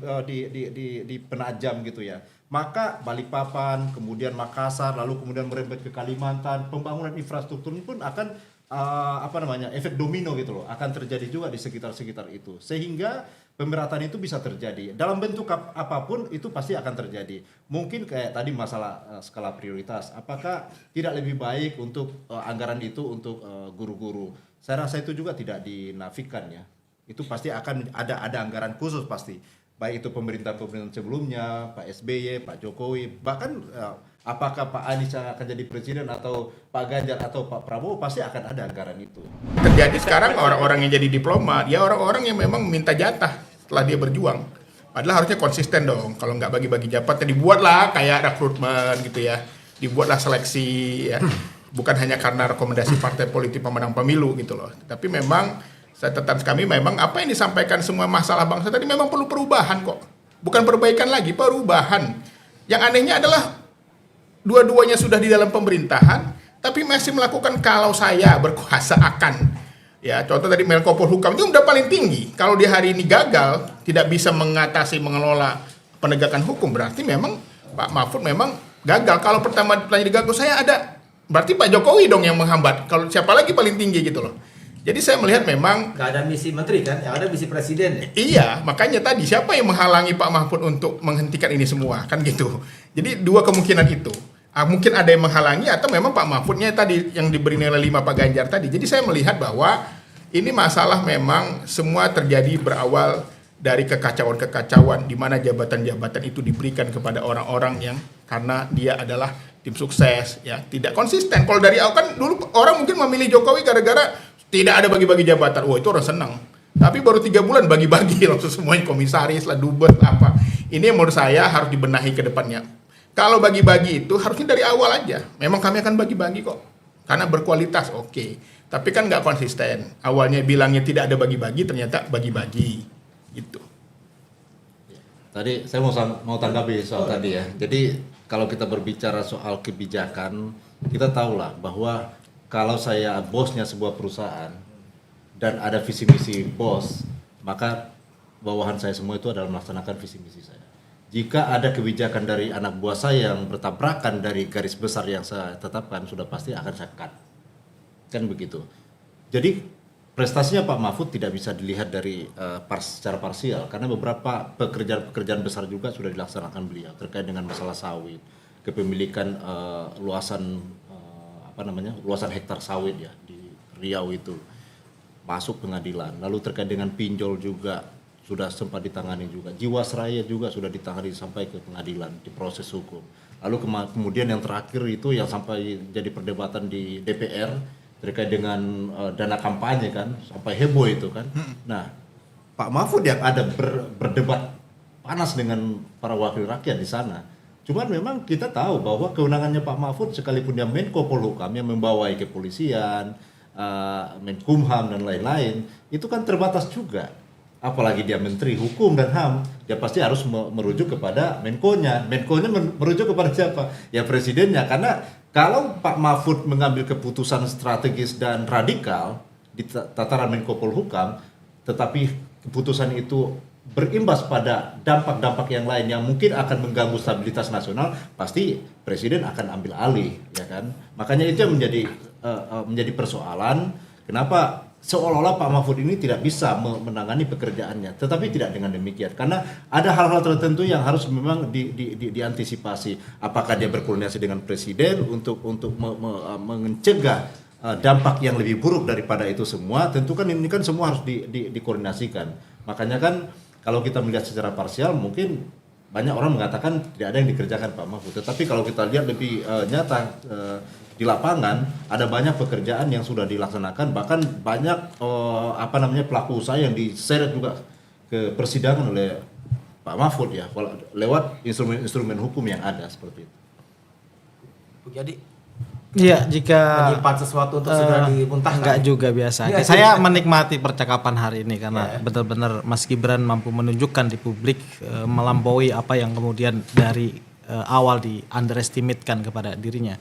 di Penajam gitu ya. Maka Balikpapan, kemudian Makassar, lalu kemudian merembet ke Kalimantan, pembangunan infrastruktur pun akan efek domino gitu loh, akan terjadi juga di sekitar itu. Sehingga pemerataan itu bisa terjadi. Dalam bentuk apapun itu pasti akan terjadi. Mungkin kayak tadi masalah skala prioritas, apakah tidak lebih baik untuk anggaran itu untuk guru-guru? Saya rasa itu juga tidak dinafikan ya. Itu pasti akan ada anggaran khusus pasti. Baik itu pemerintahan sebelumnya, Pak SBY, Pak Jokowi, bahkan apakah Pak Anies akan jadi presiden atau Pak Ganjar atau Pak Prabowo, pasti akan ada anggaran itu. Terjadi sekarang orang-orang yang jadi diplomat, ya orang-orang yang memang minta jatah setelah dia berjuang. Padahal harusnya konsisten dong. Kalau nggak bagi-bagi jabatan, dibuatlah kayak rekrutmen gitu ya. dibuatlah seleksi ya. Bukan hanya karena rekomendasi partai politik pemenang pemilu gitu loh. Tapi memang catatan kami memang apa yang disampaikan semua masalah bangsa tadi memang perlu perubahan kok. Bukan perbaikan lagi, perubahan. Yang anehnya adalah dua-duanya sudah di dalam pemerintahan, tapi masih melakukan kalau saya berkuasa akan. Ya, contoh tadi Menko Polhukam itu udah paling tinggi. Kalau di hari ini gagal, tidak bisa mengatasi, mengelola penegakan hukum, berarti memang Pak Mahfud memang gagal. Kalau pertama ditanya gagal, saya ada. Berarti Pak Jokowi dong yang menghambat. Kalau siapa lagi paling tinggi gitu loh. Jadi saya melihat memang Nggak ada misi menteri kan, yang ada misi presiden ya. iya, makanya tadi siapa yang menghalangi Pak Mahfud untuk menghentikan ini semua, kan gitu. Jadi dua kemungkinan itu. Mungkin ada yang menghalangi atau memang Pak Mahfudnya tadi yang diberi nilai 5 Pak Ganjar tadi. Jadi saya melihat bahwa ini masalah memang semua terjadi berawal dari kekacauan-kekacauan di mana jabatan-jabatan itu diberikan kepada orang-orang yang karena dia adalah tim sukses, ya tidak konsisten. Kalau dari awal kan dulu orang mungkin memilih Jokowi gara-gara tidak ada bagi-bagi jabatan. Wah, itu orang senang. Tapi baru 3 bulan bagi-bagi langsung semuanya komisaris lah, dubes apa. Ini yang menurut saya harus dibenahi ke depannya. Kalau bagi-bagi itu harusnya dari awal aja. Memang kami akan bagi-bagi kok. Karena berkualitas, oke. Tapi kan nggak konsisten. Awalnya bilangnya tidak ada bagi-bagi, ternyata bagi-bagi. Gitu. Tadi saya mau tanggapi soal tadi ya. Jadi kalau kita berbicara soal kebijakan, kita tahulah bahwa kalau saya bosnya sebuah perusahaan dan ada visi misi bos, maka bawahan saya semua itu adalah melaksanakan visi misi saya. Jika ada kebijakan dari anak buah saya yang bertabrakan dari garis besar yang saya tetapkan, sudah pasti akan saya cut. Kan begitu. Jadi prestasinya Pak Mahfud tidak bisa dilihat dari secara parsial, karena beberapa pekerjaan-pekerjaan besar juga sudah dilaksanakan beliau terkait dengan masalah sawit, kepemilikan luasan hektar sawit ya di Riau itu masuk pengadilan. Lalu terkait dengan pinjol juga sudah sempat ditangani juga. Jiwasraya juga sudah ditangani sampai ke pengadilan di proses hukum. Lalu kemudian yang terakhir itu yang sampai jadi perdebatan di DPR terkait dengan dana kampanye kan, sampai heboh itu kan. Nah, Pak Mahfud yang ada berdebat panas dengan para wakil rakyat di sana. Cuman memang kita tahu bahwa kewenangannya Pak Mahfud sekalipun dia Menko Polhukam yang membawai kepolisian, Menkumham dan lain-lain, itu kan terbatas juga. Apalagi dia Menteri Hukum dan HAM, dia pasti harus merujuk kepada Menko-nya. Menko-nya merujuk kepada siapa? Ya presidennya. Karena kalau Pak Mahfud mengambil keputusan strategis dan radikal di tataran Menko Polhukam, tetapi keputusan itu berimbas pada dampak-dampak yang lain yang mungkin akan mengganggu stabilitas nasional, pasti presiden akan ambil alih, ya kan? Makanya itu yang menjadi persoalan. Kenapa seolah-olah Pak Mahfud ini tidak bisa menangani pekerjaannya, tetapi tidak dengan demikian, karena ada hal-hal tertentu yang harus memang diantisipasi. Apakah dia berkoordinasi dengan presiden untuk mencegah dampak yang lebih buruk daripada itu semua? Tentu kan ini kan semua harus dikoordinasikan. Makanya kan kalau kita melihat secara parsial, mungkin banyak orang mengatakan tidak ada yang dikerjakan Pak Mahfud. Tetapi kalau kita lihat lebih nyata di lapangan, ada banyak pekerjaan yang sudah dilaksanakan, bahkan banyak pelaku usaha yang diseret juga ke persidangan oleh Pak Mahfud ya, lewat instrumen hukum yang ada seperti itu. Jadi Iya, jika menyimpan sesuatu untuk segera dimuntahkan. enggak juga biasa. Iya, Saya menikmati percakapan hari ini karena benar-benar Mas Gibran mampu menunjukkan di publik melampaui apa yang kemudian dari awal di underestimate-kan kepada dirinya.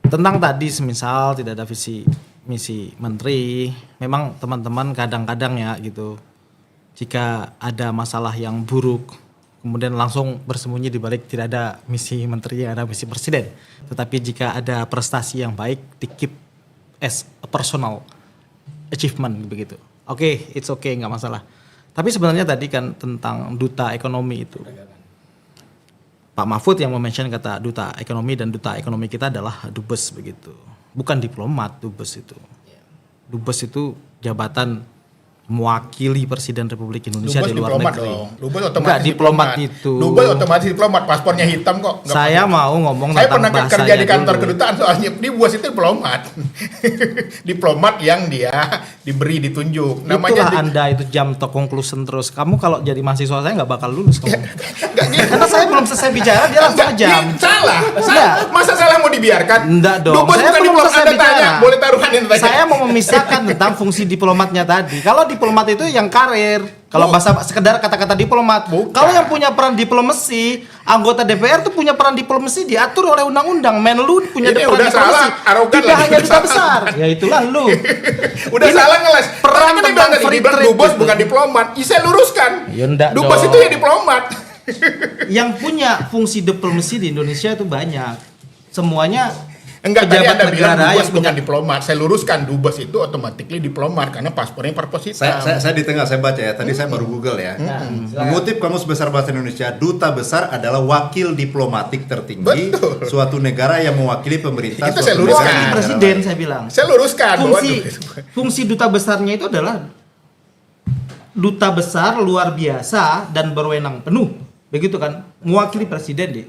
Tentang tadi semisal tidak ada visi misi menteri, memang teman-teman kadang-kadang ya gitu. Jika ada masalah yang buruk, kemudian langsung bersembunyi di balik tidak ada misi menteri, ada misi presiden. Tetapi jika ada prestasi yang baik, di keep as a personal achievement begitu. Oke, it's okay, nggak masalah. Tapi sebenarnya tadi kan tentang duta ekonomi itu. Pak Mahfud yang mention kata duta ekonomi, dan duta ekonomi kita adalah dubes begitu. Bukan diplomat dubes itu. Dubes itu jabatan mewakili Presiden Republik Indonesia Dubes di luar diplomat negeri. dong. Dubes otomatis Enggak, diplomat itu. Dubes otomatis diplomat, paspornya hitam kok. Nggak Saya pakai. mau ngomong Saya tentang pernah kerja bahasanya di kantor dulu. kedutaan soalnya dubes itu diplomat. Diplomat yang dia diberi ditunjuk. Itulah Namanya Anda itu jam to conclusion terus. Kamu kalau jadi mahasiswa saya nggak bakal lulus kamu. nggak gitu. Karena saya belum selesai bicara dia langsung Nggak, jam. salah. Enggak. Masa salah mau dibiarkan? Enggak dong. Dubes Saya bukan belum diplomat. selesai Anda tanya, bicara. boleh taruhan ini tanya. Saya mau memisahkan tentang fungsi diplomatnya tadi. Kalau diplomat itu yang karir. Kalau bahasa sekedar kata-kata diplomat. Bukan. Kalau yang punya peran diplomasi, anggota DPR tuh punya peran diplomasi diatur oleh undang-undang. Menlu punya Ini peran udah diplomasi. salah, arogan Tidak lagi. hanya duta besar. Ya itulah lu. Udah Ini salah ngeles. peran Tadi kan dia tentang bilang tadi, free dia bilang trade dubes gitu. bukan diplomat. Ya, saya luruskan. Ya, enggak Dubes dong. itu ya diplomat. Yang punya fungsi diplomasi di Indonesia itu banyak. Semuanya Enggak, tadi pejabat Anda bilang negara dubes yang punya bukan diplomat. Saya luruskan, dubes itu otomatis diplomat karena paspornya purpose hitam. Saya di tengah, saya baca ya. Tadi saya baru Google ya. Mengutip Kamus Besar Bahasa Indonesia, duta besar adalah wakil diplomatik tertinggi Betul. suatu negara yang mewakili pemerintah. Itu suatu saya luruskan. negara. mewakili presiden saya bilang. Saya luruskan bahwa Fungsi duta besarnya itu adalah duta besar luar biasa dan berwenang penuh, begitu kan, mewakili presiden deh.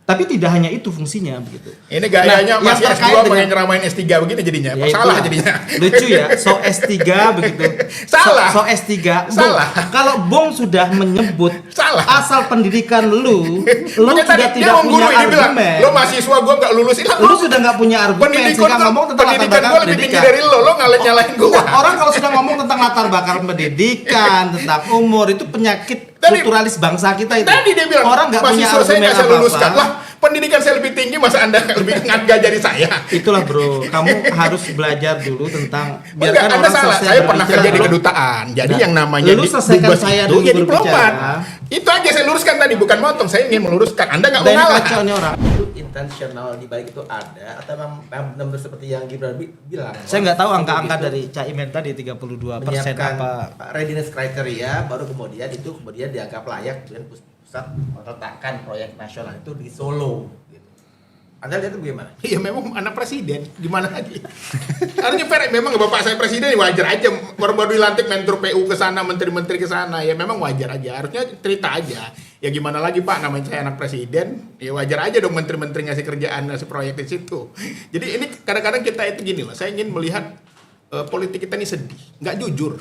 Tapi tidak hanya itu fungsinya begitu. ini gayanya Nah, masih yang terkait S2 dengan- pengen ngeramain S3 begini jadinya. Ya, Salah itulah. jadinya. Lucu ya, so S3 begitu. Salah. So S3. Bung, Salah. kalau Bung sudah menyebut Salah. asal pendidikan lu Makanya sudah tadi dia tidak mau punya guru, dia bilang, argumen. lo mahasiswa gua nggak lulus. Lu sudah nggak punya argumen sehingga ngomong tentang latar pendidikan belakang gua lebih tinggi pendidikan. dari lo nyalain gua. Enggak, orang kalau sudah ngomong tentang latar belakang pendidikan, tentang umur, itu penyakit Tadi- kulturalis bangsa kita itu. Tadi dia bilang, orang nggak punya mahasiswa saya argumen nggak saya luluskan. apa-apa. Lah, pendidikan saya lebih tinggi, masa Anda lebih nggak jadi saya? Itulah bro, kamu harus belajar dulu tentang Enggak, Anda salah. selesai Saya pernah berbicara. kerja di kedutaan. Jadi Nah, yang namanya lu selesaikan dubes saya itu dulu ya berbicara. diplomat. Itu aja saya luruskan tadi, bukan motong. Saya ingin meluruskan. Anda nggak mau Dan ngalah. kacau nih orang. Itu intensional di balik itu ada atau memang benar-benar seperti yang Gibran bilang? Saya nggak tahu angka-angka Itu dari Caimin tadi 32% menyiapkan apa. readiness criteria, baru kemudian dianggap layak dan pusat meletakkan proyek nasional itu di Solo. Gitu. Anda lihat itu bagaimana? Iya memang anak presiden, gimana lagi? Harusnya fair, memang bapak saya presiden wajar aja. Baru-baru dilantik Mentor PU ke sana, menteri-menteri ke sana, ya memang wajar aja. Harusnya cerita aja. Ya gimana lagi Pak, namanya saya anak presiden, ya wajar aja dong menteri-menteri ngasih kerjaan, ngasih proyek di situ. Jadi ini kadang-kadang kita itu gini loh, saya ingin melihat politik kita ini sedih, nggak jujur.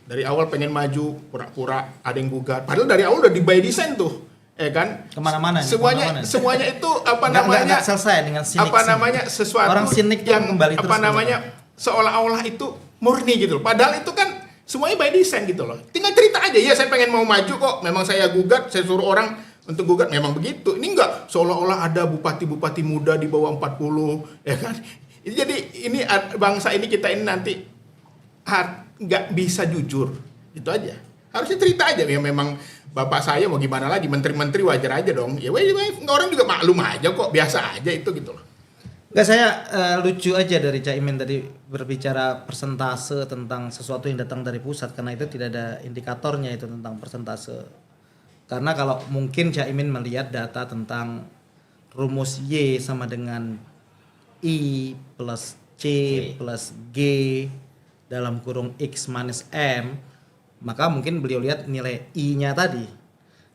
Dari awal pengen maju, pura-pura ada yang gugat. Padahal dari awal udah di by design tuh, ya kan? Kemana-mana nih, Semuanya, kemana-mana. semuanya itu apa Nggak namanya? selesai dengan sinik. Apa namanya sesuatu Orang sinik tuh yang kembali apa terus namanya seolah-olah itu murni gitu loh. Padahal itu kan semuanya by design gitu loh. Tinggal cerita aja, ya saya pengen mau maju kok. Memang saya gugat, saya suruh orang untuk gugat, memang begitu. Ini enggak seolah-olah ada bupati-bupati muda di bawah 40, ya kan? Jadi ini bangsa ini kita ini nanti nggak bisa jujur, itu aja. Harusnya cerita aja, ya memang bapak saya mau gimana lagi, menteri-menteri wajar aja dong. Ya orang juga maklum aja kok, biasa aja itu gitu loh. Enggak, saya lucu aja dari Caimin tadi berbicara persentase tentang sesuatu yang datang dari pusat, karena itu tidak ada indikatornya itu tentang persentase. Karena kalau mungkin Caimin melihat data tentang rumus Y sama dengan I plus C plus G dalam kurung X minus M, maka mungkin beliau lihat nilai I-nya tadi.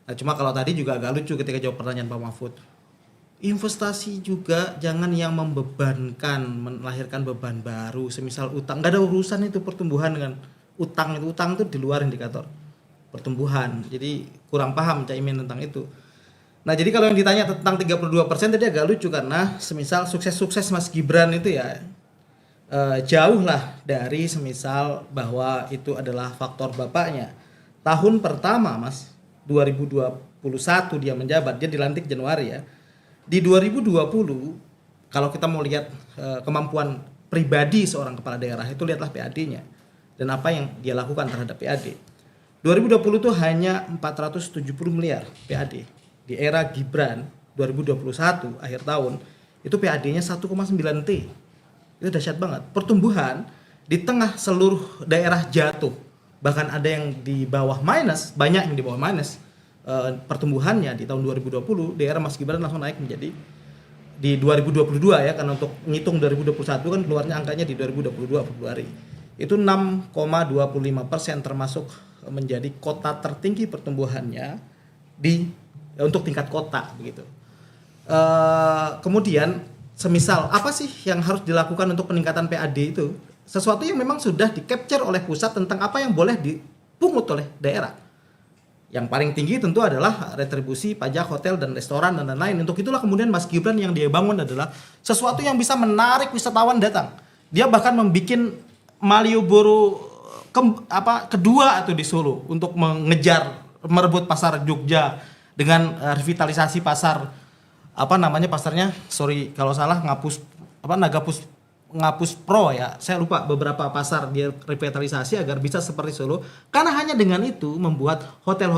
Nah, cuma kalau tadi juga agak lucu ketika jawab pertanyaan Pak Mahfud. Investasi juga jangan yang membebankan, melahirkan beban baru, semisal utang. Nggak ada urusan itu pertumbuhan dengan utang. Utang itu di luar indikator pertumbuhan. Jadi kurang paham Caimin tentang itu. Nah, jadi kalau yang ditanya tentang 32% tadi agak lucu karena semisal sukses-sukses Mas Gibran itu ya jauh lah dari semisal bahwa itu adalah faktor bapaknya. Tahun pertama Mas, 2021 dia menjabat, dia dilantik Januari ya. Di 2020 kalau kita mau lihat kemampuan pribadi seorang kepala daerah itu lihatlah PAD-nya dan apa yang dia lakukan terhadap PAD. 2020 itu hanya 470 miliar PAD. Di era Gibran 2021 akhir tahun itu PAD-nya 1,9 T. Itu dahsyat banget. Pertumbuhan di tengah seluruh daerah jatuh. Bahkan ada yang di bawah minus, banyak yang di bawah minus. Pertumbuhannya di tahun 2020 daerah Mas Gibran langsung naik menjadi di 2022 ya, karena untuk ngitung 2021 kan keluarnya angkanya di 2022 Februari. itu 6,25% termasuk menjadi kota tertinggi pertumbuhannya untuk tingkat kota begitu. Kemudian semisal apa sih yang harus dilakukan untuk peningkatan PAD itu? Sesuatu yang memang sudah di-capture oleh pusat tentang apa yang boleh dipungut oleh daerah. Yang paling tinggi tentu adalah retribusi pajak hotel dan restoran dan lain-lain. Untuk itulah kemudian Mas Gibran yang dia bangun adalah sesuatu yang bisa menarik wisatawan datang. Dia bahkan membuat Malioboro kedua atau di Solo untuk merebut pasar Jogja dengan revitalisasi pasar pasarnya kalau salah ngapus Pro ya, saya lupa beberapa pasar dia revitalisasi agar bisa seperti Solo, karena hanya dengan itu membuat hotel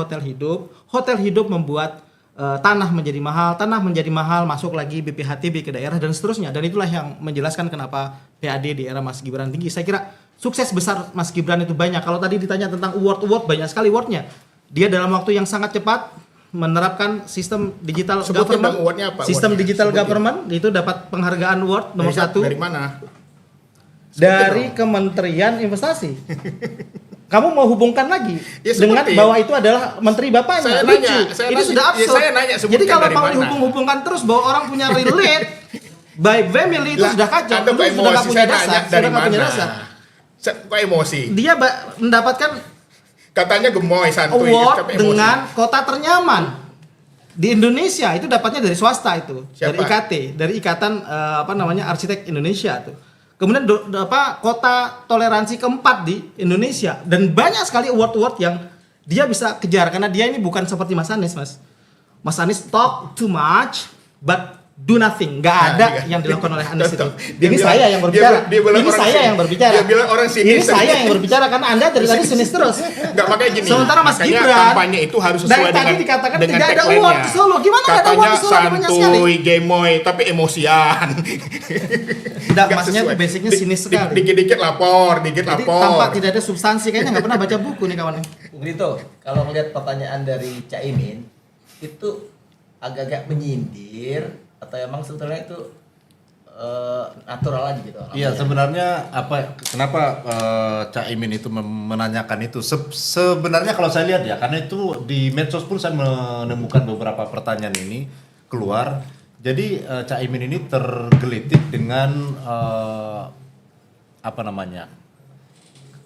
hidup membuat tanah menjadi mahal masuk lagi BPHTB ke daerah dan seterusnya, dan itulah yang menjelaskan kenapa PAD di era Mas Gibran tinggi. Saya kira sukses besar Mas Gibran itu banyak. Kalau tadi ditanya tentang award banyak sekali awardnya, dia dalam waktu yang sangat cepat menerapkan sistem digital government, digital government itu dapat penghargaan award nomor 1 dari mana? Dari Kementerian Investasi. Kamu mau hubungkan lagi Ya, dengan sebutin. bahwa itu adalah menteri bapaknya. Ini sudah absurd. saya nanya, sebutkan Jadi kalau dari mau mana? dihubung-hubungkan terus bahwa orang punya relate by family itu Lah, sudah kacau. Anda kok Itu sudah nggak emosi? punya Saya dasar. nanya Sudah dari nggak punya mana? dasar. Kok emosi? Dia mendapatkan Katanya gemoy santuy, award tapi emosi. dengan kota ternyaman di Indonesia. Itu dapatnya dari swasta itu. Siapa? Dari IKT, dari Ikatan Arsitek Indonesia tuh. Kemudian kota toleransi keempat di Indonesia, dan banyak sekali award yang dia bisa kejar karena dia ini bukan seperti Mas Anies, Mas Anies talk too much but do nothing. Nggak ada yang dilakukan oleh Anies itu. Ini saya yang berbicara. Ini saya yang berbicara. Dia bilang orang sinis. Ini saya yang berbicara karena Anda dari tadi sinis terus. Enggak, makanya gini. Sementara Mas makanya Gibran kampanye itu harus sesuai dari tadi dengan dikatakan dengan tidak ada tagline-nya. award di Solo. Gimana nggak ada award di Solo? Ada banyak sekali. Santuy, gemoy, tapi emosian. Tidak, maksudnya itu basicnya sinis sekali. Dikit-dikit lapor, Jadi tampak tidak ada substansi, kayaknya nggak pernah baca buku nih kawan. Bung Rito, kalau melihat pertanyaan dari Caimin itu agak-agak menyindir atau emang sebetulnya itu natural aja gitu? Iya, sebenarnya kenapa Caimin itu menanyakan itu? Sebenarnya kalau saya lihat ya, karena itu di medsos pun saya menemukan beberapa pertanyaan ini keluar. Jadi Caimin ini tergelitik dengan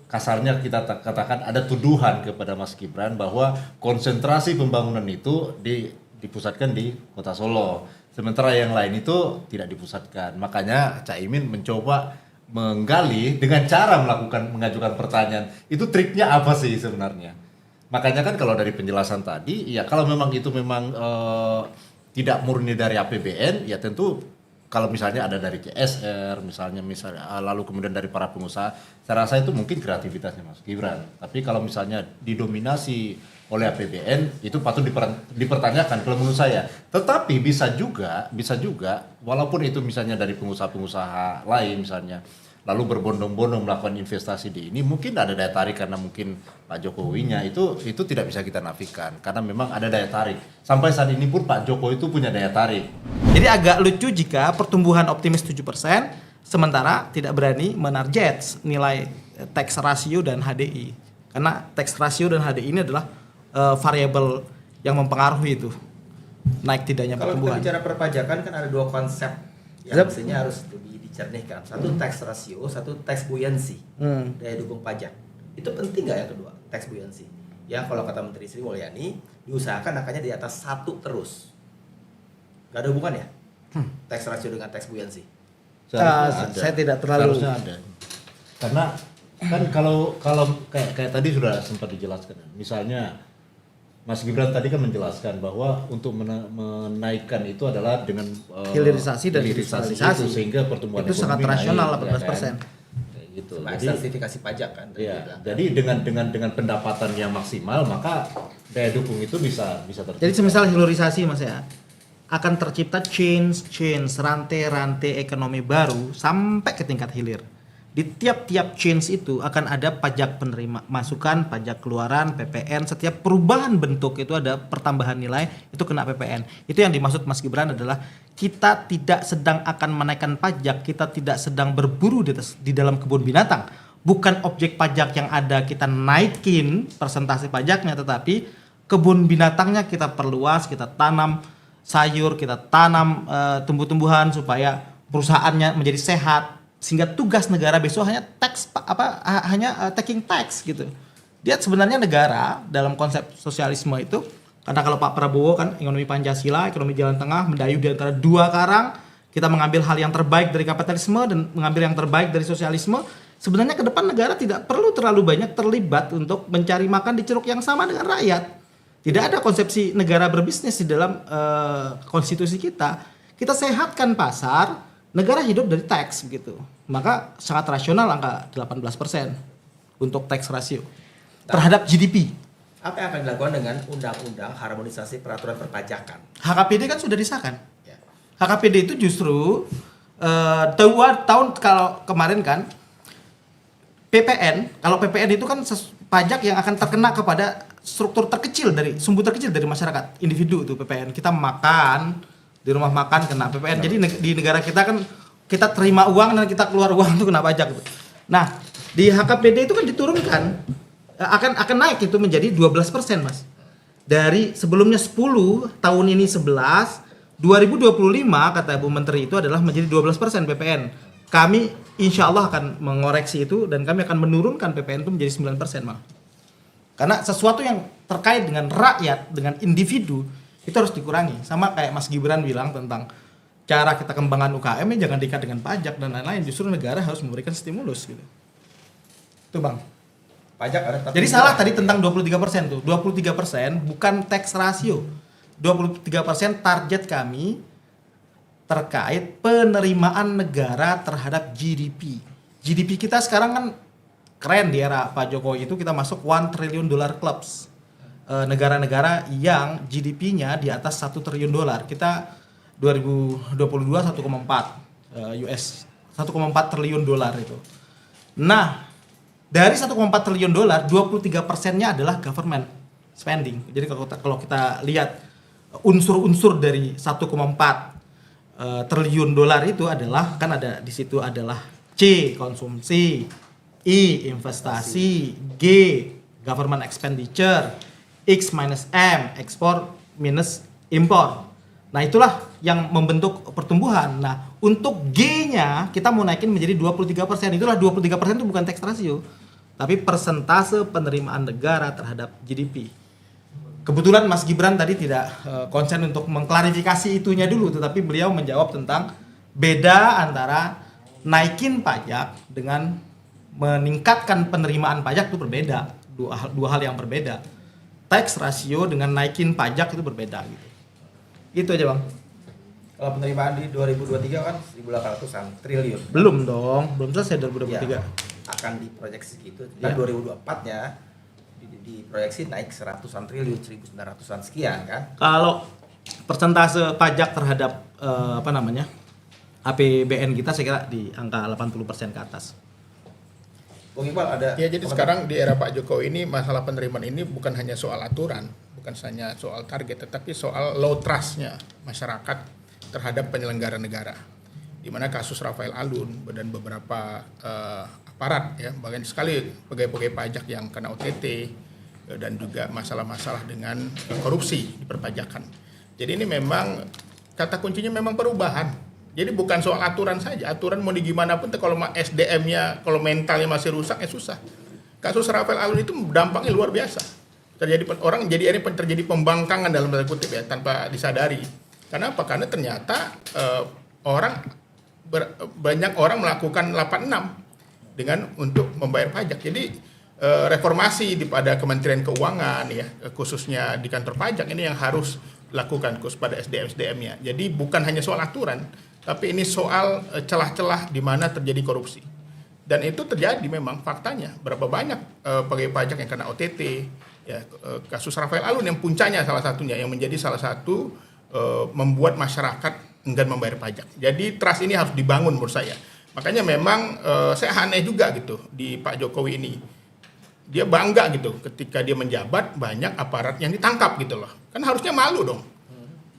kasarnya kita katakan ada tuduhan kepada Mas Gibran bahwa konsentrasi pembangunan itu dipusatkan di Kota Solo. Sementara yang lain itu tidak dipusatkan. Makanya Caimin mencoba menggali dengan cara mengajukan pertanyaan. Itu triknya apa sih sebenarnya? Makanya kan kalau dari penjelasan tadi, ya kalau memang itu memang tidak murni dari APBN, ya tentu kalau misalnya ada dari CSR, misalnya lalu kemudian dari para pengusaha, saya rasa itu mungkin kreativitasnya Mas Gibran. Tapi kalau misalnya didominasi oleh APBN, itu patut dipertanyakan kalau menurut saya. Tetapi bisa juga walaupun itu misalnya dari pengusaha-pengusaha lain misalnya, lalu berbondong-bondong melakukan investasi di ini, mungkin ada daya tarik karena mungkin Pak Jokowinya itu tidak bisa kita nafikan karena memang ada daya tarik. Sampai saat ini pun Pak Jokowi itu punya daya tarik. Jadi agak lucu jika pertumbuhan optimis 7%, sementara tidak berani menarget nilai tax ratio dan HDI. Karena tax ratio dan HDI ini adalah variabel yang mempengaruhi itu naik tidaknya Kalau kita pertumbuhan. bicara perpajakan kan ada dua konsep yang mestinya harus lebih dicernihkan. Satu tax ratio, satu tax buoyancy, daya dukung pajak. Itu penting nggak yang kedua, tax buoyancy? Yang kalau kata Menteri Sri Mulyani, diusahakan angkanya di atas 1 terus. Gak ada hubungannya tax ratio dengan tax buoyancy? Saya tidak terlalu. Seharusnya ada. Karena kan kalau kayak tadi sudah sempat dijelaskan, misalnya Mas Gibran tadi kan menjelaskan bahwa untuk menaikkan itu adalah dengan Hilirisasi dan hilirisasi industrialisasi. itu sehingga pertumbuhan Itu ekonomi sangat rasional, naik, 18%. ya kan? Kayak gitu. Nah, Jadi sertifikasi pajak kan. jadi dengan pendapatan yang maksimal maka daya dukung itu bisa tercipta. Jadi semisal hilirisasi Mas ya, akan tercipta chains rantai-rantai ekonomi baru sampai ke tingkat hilir. Di tiap-tiap chains itu akan ada pajak penerima masukan, pajak keluaran, PPN. Setiap perubahan bentuk itu ada pertambahan nilai, itu kena PPN. Itu yang dimaksud Mas Gibran adalah kita tidak sedang akan menaikkan pajak, kita tidak sedang berburu di dalam kebun binatang. bukan objek pajak yang ada kita naikin persentase pajaknya, tetapi kebun binatangnya kita perluas, kita tanam sayur, kita tanam tumbuh-tumbuhan supaya perusahaannya menjadi sehat, sehingga tugas negara besok hanya taking tax gitu. Dia sebenarnya negara dalam konsep sosialisme itu, karena kalau Pak Prabowo kan ekonomi Pancasila, ekonomi jalan tengah, mendayung di antara dua karang, kita mengambil hal yang terbaik dari kapitalisme dan mengambil yang terbaik dari sosialisme. Sebenarnya ke depan negara tidak perlu terlalu banyak terlibat untuk mencari makan di ceruk yang sama dengan rakyat. Tidak ada konsepsi negara berbisnis di dalam konstitusi kita. Kita sehatkan pasar, negara hidup dari tax begitu. Maka sangat rasional angka 18% untuk tax ratio terhadap GDP. Apa yang akan dilakukan dengan undang-undang harmonisasi peraturan perpajakan? HKPD kan sudah disahkan. Ya. HKPD itu justru tahun kalau kemarin kan PPN, kalau PPN itu kan pajak yang akan terkena kepada struktur terkecil sumbu terkecil dari masyarakat, individu itu PPN. Kita makan di rumah makan kena PPN. Jadi di negara kita kan kita terima uang dan kita keluar uang itu kena pajak. Nah, di HKPD itu kan diturunkan akan naik itu menjadi 12%, Mas. Dari sebelumnya 10, tahun ini 11, 2025 kata Bu Menteri itu adalah menjadi 12% PPN. Kami insya Allah akan mengoreksi itu dan kami akan menurunkan PPN itu menjadi 9%, Mas. Karena sesuatu yang terkait dengan rakyat, dengan individu itu harus dikurangi. Sama kayak Mas Gibran bilang tentang cara kita kembangkan UKM jangan diikat dengan pajak dan lain-lain. Justru negara harus memberikan stimulus gitu. Itu, Bang. Pajak ada tapi Jadi salah tadi tentang 23% tuh. 23% bukan tax ratio. 23% target kami terkait penerimaan negara terhadap GDP. GDP kita sekarang kan keren di era Pak Jokowi itu kita masuk $1 trillion clubs. Negara-negara yang GDP-nya di atas $1 triliun. Kita 2022 1,4 US 1,4 triliun dolar itu. Nah, dari 1,4 triliun dolar, 23%-nya adalah government spending. Jadi kalau kita lihat unsur-unsur dari 1,4 triliun dolar itu adalah kan ada di situ adalah C konsumsi, I investasi, G government expenditure, X minus M ekspor minus impor. Nah, itulah yang membentuk pertumbuhan. Nah, untuk G-nya kita mau naikin menjadi 23%. Itulah 23% itu bukan tax ratio, tapi persentase penerimaan negara terhadap GDP. Kebetulan Mas Gibran tadi tidak konsen untuk mengklarifikasi itunya dulu, tetapi beliau menjawab tentang beda antara naikin pajak dengan meningkatkan penerimaan pajak itu berbeda. Dua hal yang berbeda. Tax ratio dengan naikin pajak itu berbeda gitu. Gitu aja, Bang. Kalau penerimaan di 2023 kan 1.800-an triliun. Belum dong, belum selesai 2023. Ya, akan diproyeksi segitu. Dan 2024-nya diproyeksi naik 100-an triliun, 1.900-an sekian kan. Kalau persentase pajak terhadap APBN kita saya kira di angka 80% ke atas. Bung Iqbal ada. Ya, jadi sekarang di era Pak Jokowi ini masalah penerimaan ini bukan hanya soal aturan, bukan hanya soal target, tetapi soal low trust-nya masyarakat terhadap penyelenggara negara. Di mana kasus Rafael Alun dan beberapa aparat ya, bahkan sekali pegawai-pegawai pajak yang kena OTT dan juga masalah-masalah dengan korupsi di perpajakan. Jadi ini memang kata kuncinya memang perubahan. Jadi bukan soal aturan saja, aturan mau digimanapun kalau SDM-nya, kalau mentalnya masih rusak ya susah. Kasus Rafael Alun itu dampaknya luar biasa. Terjadi pembangkangan dalam tanda kutip ya, tanpa disadari. Karena apa? Karena ternyata banyak orang melakukan 86 dengan untuk membayar pajak. Jadi reformasi pada Kementerian Keuangan ya, khususnya di kantor pajak ini yang harus lakukan khusus pada SDM-nya. Jadi bukan hanya soal aturan, tapi ini soal celah-celah di mana terjadi korupsi. Dan itu terjadi memang faktanya. Berapa banyak pegawai pajak yang kena OTT, ya, kasus Rafael Alun yang puncaknya salah satunya, yang menjadi salah satu membuat masyarakat enggan membayar pajak. Jadi trust ini harus dibangun menurut saya. Makanya memang saya aneh juga gitu di Pak Jokowi ini. Dia bangga gitu ketika dia menjabat banyak aparat yang ditangkap gitu loh. Kan harusnya malu dong.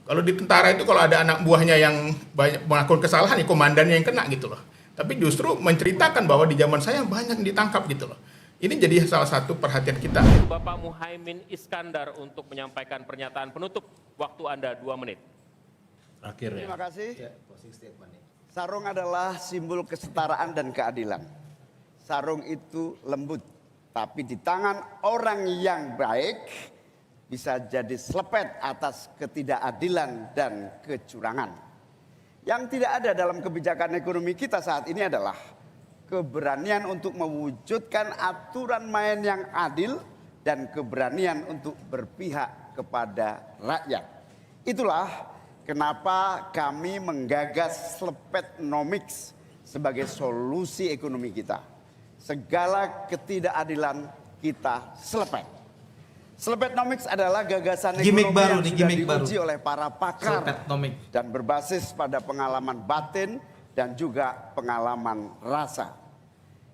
Kalau di tentara itu kalau ada anak buahnya yang banyak melakukan kesalahan ya komandannya yang kena gitu loh. tapi justru menceritakan bahwa di zaman saya banyak yang ditangkap gitu loh. Ini jadi salah satu perhatian kita. Bapak Muhaimin Iskandar untuk menyampaikan pernyataan penutup. Waktu Anda 2 menit. Terakhir ya. Terima kasih. Sarung adalah simbol kesetaraan dan keadilan. Sarung itu lembut, tapi di tangan orang yang baik bisa jadi selepet atas ketidakadilan dan kecurangan. Yang tidak ada dalam kebijakan ekonomi kita saat ini adalah keberanian untuk mewujudkan aturan main yang adil dan keberanian untuk berpihak kepada rakyat. Itulah kenapa kami menggagas Slepetnomics sebagai solusi ekonomi kita. Segala ketidakadilan kita selepet. Slepetnomics adalah gagasan Gimik ekonomi baru yang nih, sudah gimik diuji baru. oleh para pakar Slepetnomics. dan berbasis pada pengalaman batin dan juga pengalaman rasa.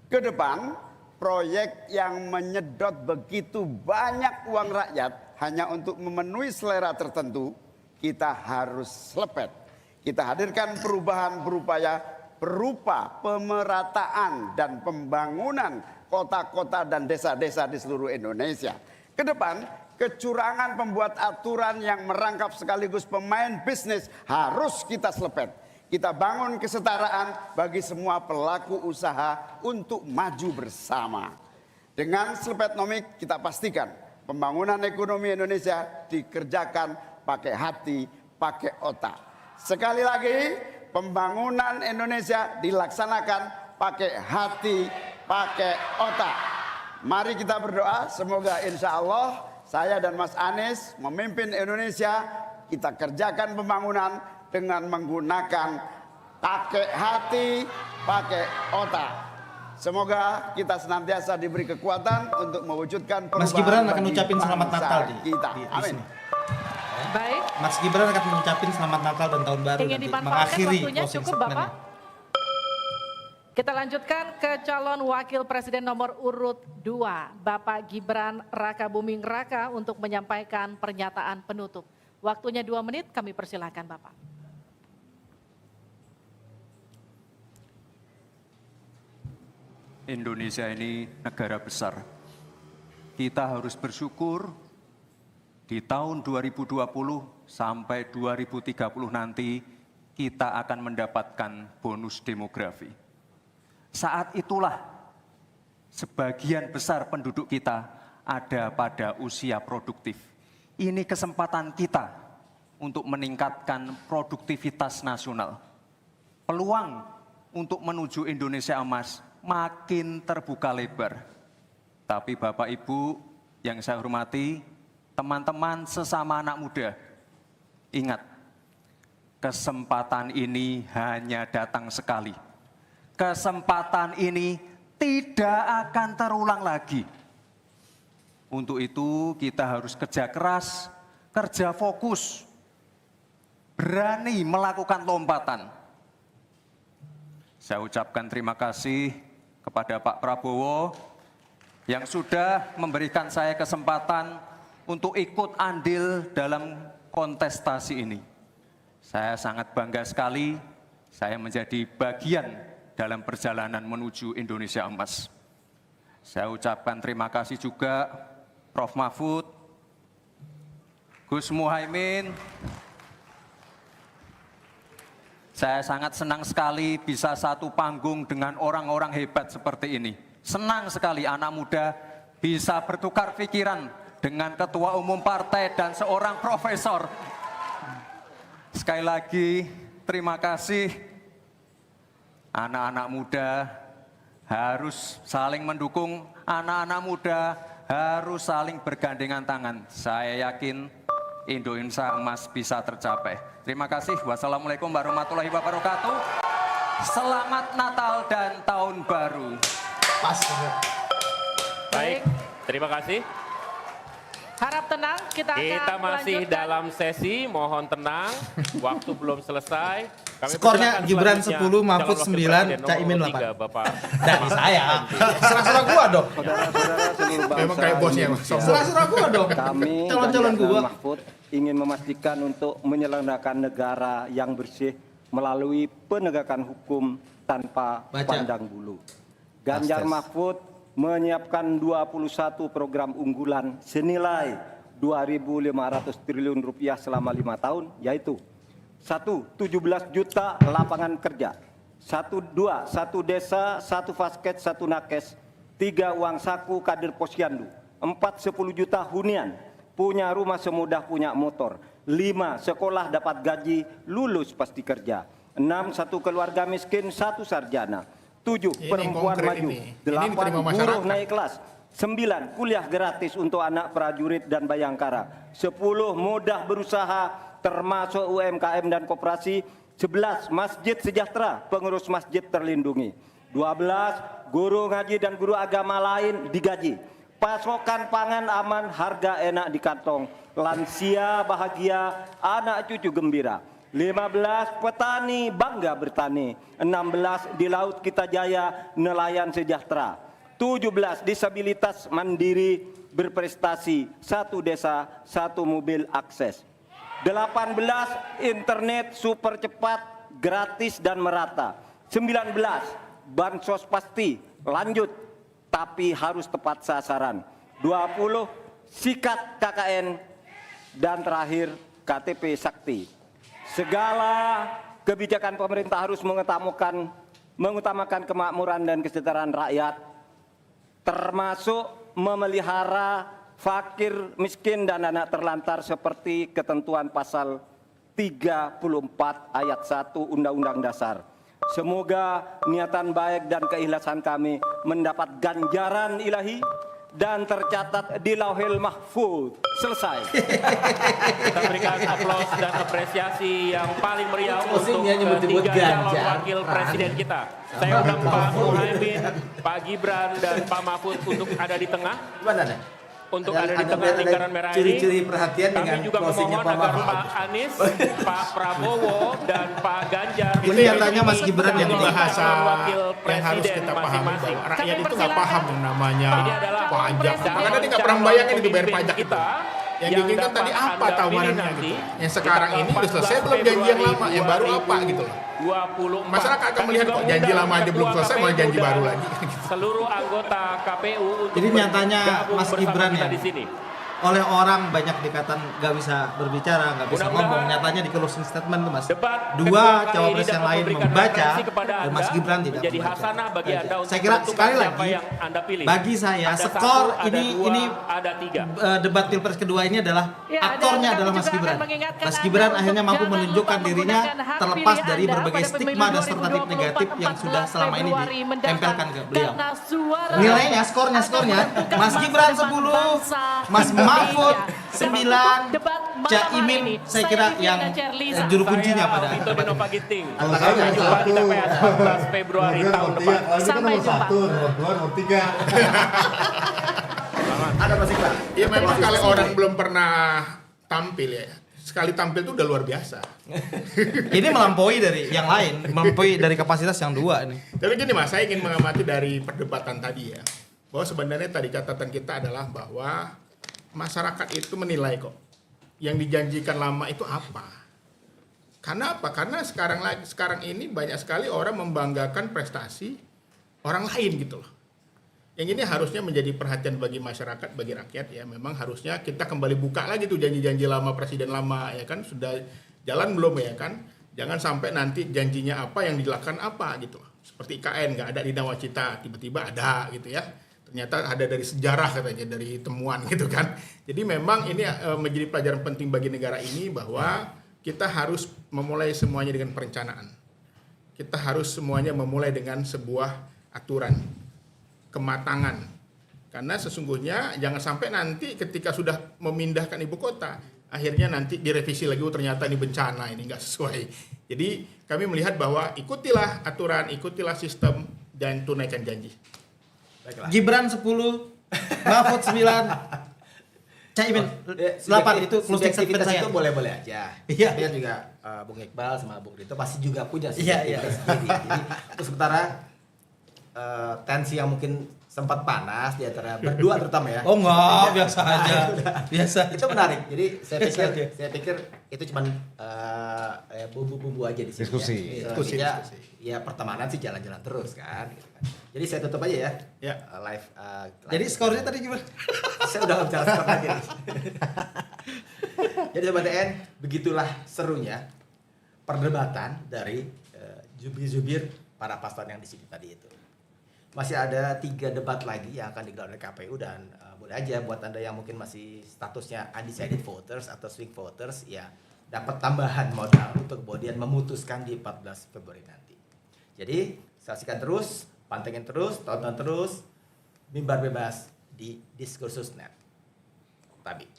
Ke depan, proyek yang menyedot begitu banyak uang rakyat hanya untuk memenuhi selera tertentu, kita harus selepet. Kita hadirkan perubahan berupa pemerataan dan pembangunan kota-kota dan desa-desa di seluruh Indonesia. Ke depan, kecurangan pembuat aturan yang merangkap sekaligus pemain bisnis harus kita selepet. Kita bangun kesetaraan bagi semua pelaku usaha untuk maju bersama. Dengan Slepetnomics kita pastikan pembangunan ekonomi Indonesia dikerjakan pakai hati, pakai otak. Sekali lagi, pembangunan Indonesia dilaksanakan pakai hati, pakai otak. Mari kita berdoa, semoga insya Allah saya dan Mas Anies memimpin Indonesia, kita kerjakan pembangunan dengan menggunakan pakai hati, pakai otak. Semoga kita senantiasa diberi kekuatan untuk mewujudkan perubahan. Mas Gibran akan bagi ucapin selamat bangsa Natal di kita. sini. Amin. Baik, Mas Gibran akan mengucapin selamat Natal dan tahun baru ingin nanti, dimanfaatkan mengakhiri waktunya closing cukup statement-nya. Bapak? Kita lanjutkan ke calon wakil presiden nomor urut 2, Bapak Gibran Rakabuming Raka untuk menyampaikan pernyataan penutup. Waktunya 2 menit, kami persilahkan Bapak. Indonesia ini negara besar. Kita harus bersyukur di tahun 2020 sampai 2030 nanti kita akan mendapatkan bonus demografi. Saat itulah sebagian besar penduduk kita ada pada usia produktif. Ini kesempatan kita untuk meningkatkan produktivitas nasional. Peluang untuk menuju Indonesia emas makin terbuka lebar. Tapi Bapak Ibu yang saya hormati, teman-teman sesama anak muda, ingat, kesempatan ini hanya datang sekali. Kesempatan ini tidak akan terulang lagi. Untuk itu kita harus kerja keras, kerja fokus, berani melakukan lompatan. Saya ucapkan terima kasih kepada Pak Prabowo yang sudah memberikan saya kesempatan untuk ikut andil dalam kontestasi ini. Saya sangat bangga sekali saya menjadi bagian dalam perjalanan menuju Indonesia emas. Saya ucapkan terima kasih juga Prof. Mahfud, Gus Muhaimin. Saya sangat senang sekali bisa satu panggung dengan orang-orang hebat seperti ini. Senang sekali anak muda bisa bertukar pikiran dengan ketua umum partai dan seorang profesor. Sekali lagi, terima kasih. Anak-anak muda harus saling mendukung, anak-anak muda harus saling bergandengan tangan. Saya yakin Indonesia emas bisa tercapai. Terima kasih. Wassalamualaikum warahmatullahi wabarakatuh. Selamat Natal dan Tahun Baru. Pas. Baik, terima kasih. Harap tenang, kita Kita masih melanjutkan. dalam sesi, mohon tenang. Waktu belum selesai. Kami Skornya persilakan Gibran selanjutnya 10, Mahfud calon wakil 9, presiden nomor Caimin urut 8. 3, Bapak. Dari saya. Serah-serah gua dong. Saudara-saudara seluruh bangsa Memang kayak bosnya, Indonesia, Serah-serah gua dong. kami Calon-calon dari gua. Mahfud ingin memastikan untuk menyelenggarakan negara yang bersih, melalui penegakan hukum tanpa Baca. pandang bulu. Ganjar Mahfud menyiapkan 21 program unggulan senilai 2.500 triliun rupiah selama 5 tahun, yaitu 1. 17 juta lapangan kerja, 1 desa, 1 vasket, 1 nakes, 3 uang saku kader posyandu, 4 10 juta hunian, punya rumah semudah punya motor, 5 sekolah dapat gaji, lulus pasti kerja, 6 1 keluarga miskin, 1 sarjana, 7 Ini perempuan konkret maju, ini diterima 8 buruh masyarakat. naik kelas, 9 kuliah gratis untuk anak prajurit dan bayangkara, 10 mudah berusaha termasuk UMKM dan koperasi, 11 masjid sejahtera, pengurus masjid terlindungi, 12 guru ngaji dan guru agama lain digaji, pasokan pangan aman, harga enak di kantong, lansia bahagia, anak cucu gembira, 15 petani bangga bertani, 16 di laut kita jaya, nelayan sejahtera, 17 disabilitas mandiri berprestasi, 1 desa 1 mobil akses, 18 internet super cepat, gratis dan merata, 19 bansos pasti lanjut tapi harus tepat sasaran, 20 sikat KKN, dan terakhir KTP Sakti. Segala kebijakan pemerintah harus mengutamakan kemakmuran dan kesejahteraan rakyat, termasuk memelihara fakir, miskin, dan anak terlantar seperti ketentuan pasal 34 ayat 1 Undang-Undang Dasar. Semoga niatan baik dan keikhlasan kami mendapat ganjaran ilahi dan tercatat di Lauhil Mahfuz. Selesai. Kita berikan aplaus dan apresiasi yang paling meriah Closing untuk dia nyebut-nyebut ketiga calon Ganjar. wakil presiden kita. Saya undang Pak Muhaimin, Pak Gibran, dan Pak Mahfud untuk ada di tengah. Gimana nih? Untuk ada di tengah lingkaran merah ini. Ciri-ciri perhatian Kami dengan juga closingnya memohon Pak agar Mahfud. Pak Anies, Pak Prabowo, dan Pak Ganjar Ini nyatanya Mas Gibran yang menjadi bahasa calon wakil yang harus presiden kita pahami masing-masing. bahwa rakyat Kami itu nggak persilakan. paham yang namanya Ini adalah pajak. calon Makanya dia nggak pernah bayangin itu bayar pemimpin pajak itu. kita Yang diinginkan dapat tadi apa Anda pilih tawarannya nanti gitu. Yang sekarang di ini tanggal udah selesai 14 belum janji yang lama, yang baru Februari apa gitu loh. 2024. Masyarakat akan Kami melihat juga kok janji undang lama aja belum Ketua selesai, malah janji KPU baru dan lagi. Seluruh anggota KPU untuk Jadi nyatanya bergabung Mas bersama Gibran kita ya, di sini. oleh orang banyak dikatakan nggak bisa berbicara, nggak bisa Mudah-mudahan ngomong. Nyatanya di closing statement tuh Mas, Debat dua kedua kali cawapres ini yang dapat lain memberikan membaca referensi kepada dan Anda Mas Gibran tidak menjadi membaca. hasanah bagi Anda untuk Saya kira menentukan sekali siapa lagi, yang Anda pilih. bagi saya Ada skor 1, ada 2, ini ada 3. Debat pilpres kedua ini adalah Ya, aktornya dan adalah kami Mas juga Gibran. akan mengingatkan Mas Anda Gibran untuk akhirnya mampu jangan menunjukkan lupa dirinya menggunakan hak terlepas pilih dari Anda berbagai pada pemilu stigma dan sertatif 2024, negatif yang sudah selama ini Februari mendatang. ditempelkan ke beliau. Karena suara Nilainya, skornya, akan menentukan Mas masa Gibran depan 10, bangsa Mas Mahfud Indonesia. 9, Debat malam Cak hari Imin ini, saya kira Vivian yang dan Cerlisa. juru kuncinya pada Vito debat Dino ini. Pagiting. Sampai Jumpa di TPS 14 Februari tahun depan. Sampai jumpa. nomor 2, nomor 3. Ada Mas Gibran. Ya memang kalau orang belum pernah tampil ya, sekali tampil itu udah luar biasa. Ini melampaui dari yang lain, melampaui dari kapasitas yang dua ini. Tapi gini Mas, saya ingin mengamati dari perdebatan tadi ya, bahwa sebenarnya tadi catatan kita adalah bahwa masyarakat itu menilai kok yang dijanjikan lama itu apa. Karena apa? Karena sekarang ini banyak sekali orang membanggakan prestasi orang lain gitu loh. Yang ini harusnya menjadi perhatian bagi masyarakat, bagi rakyat ya. Memang harusnya kita kembali buka lagi tuh janji-janji lama presiden lama ya kan, sudah jalan belum ya kan? Jangan sampai nanti janjinya apa yang dilakukan apa gitu loh. Seperti IKN nggak ada di Nawacita, tiba-tiba ada gitu ya. Ternyata ada dari sejarah katanya, dari temuan gitu kan. Jadi memang ini menjadi pelajaran penting bagi negara ini bahwa kita harus memulai semuanya dengan perencanaan. Kita harus semuanya memulai dengan sebuah aturan, kematangan. Karena sesungguhnya jangan sampai nanti ketika sudah memindahkan ibu kota, akhirnya nanti direvisi lagi, ternyata ini bencana, ini nggak sesuai. Jadi kami melihat bahwa ikutilah aturan, ikutilah sistem, dan tunaikan janji. Baiklah. Gibran 10, Mahfud 9, Caimin 8 itu closing statement Subjektivitas saya. itu boleh-boleh aja. Iya. Tapi kan juga Bung Iqbal sama Bung Rito pasti juga punya Iya, iya. subjektivitas sendiri. Jadi untuk sementara tensi yang mungkin sempat panas di antara berdua terutama ya. Oh enggak, biasa aja. Biasa. Itu menarik. Jadi saya pikir itu cuman bumbu-bumbu aja di sini. Diskusi. Ya. Selebihnya, ya pertemanan sih jalan-jalan terus kan. Gitu kan. Jadi saya tutup aja ya. Ya. Live. Jadi skornya tadi gimana? Saya udah nggak bicara skor lagi. Jadi Sobat TN, begitulah serunya perdebatan dari jubir-jubir para paslon yang di sini tadi itu. Masih ada 3 debat lagi yang akan digelar oleh KPU dan boleh aja buat Anda yang mungkin masih statusnya undecided voters atau swing voters ya dapat tambahan modal untuk kemudian memutuskan di 14 Februari nanti. Jadi saksikan terus, pantengin terus, tonton terus Mimbar Bebas di Diskursus Net. Tabi.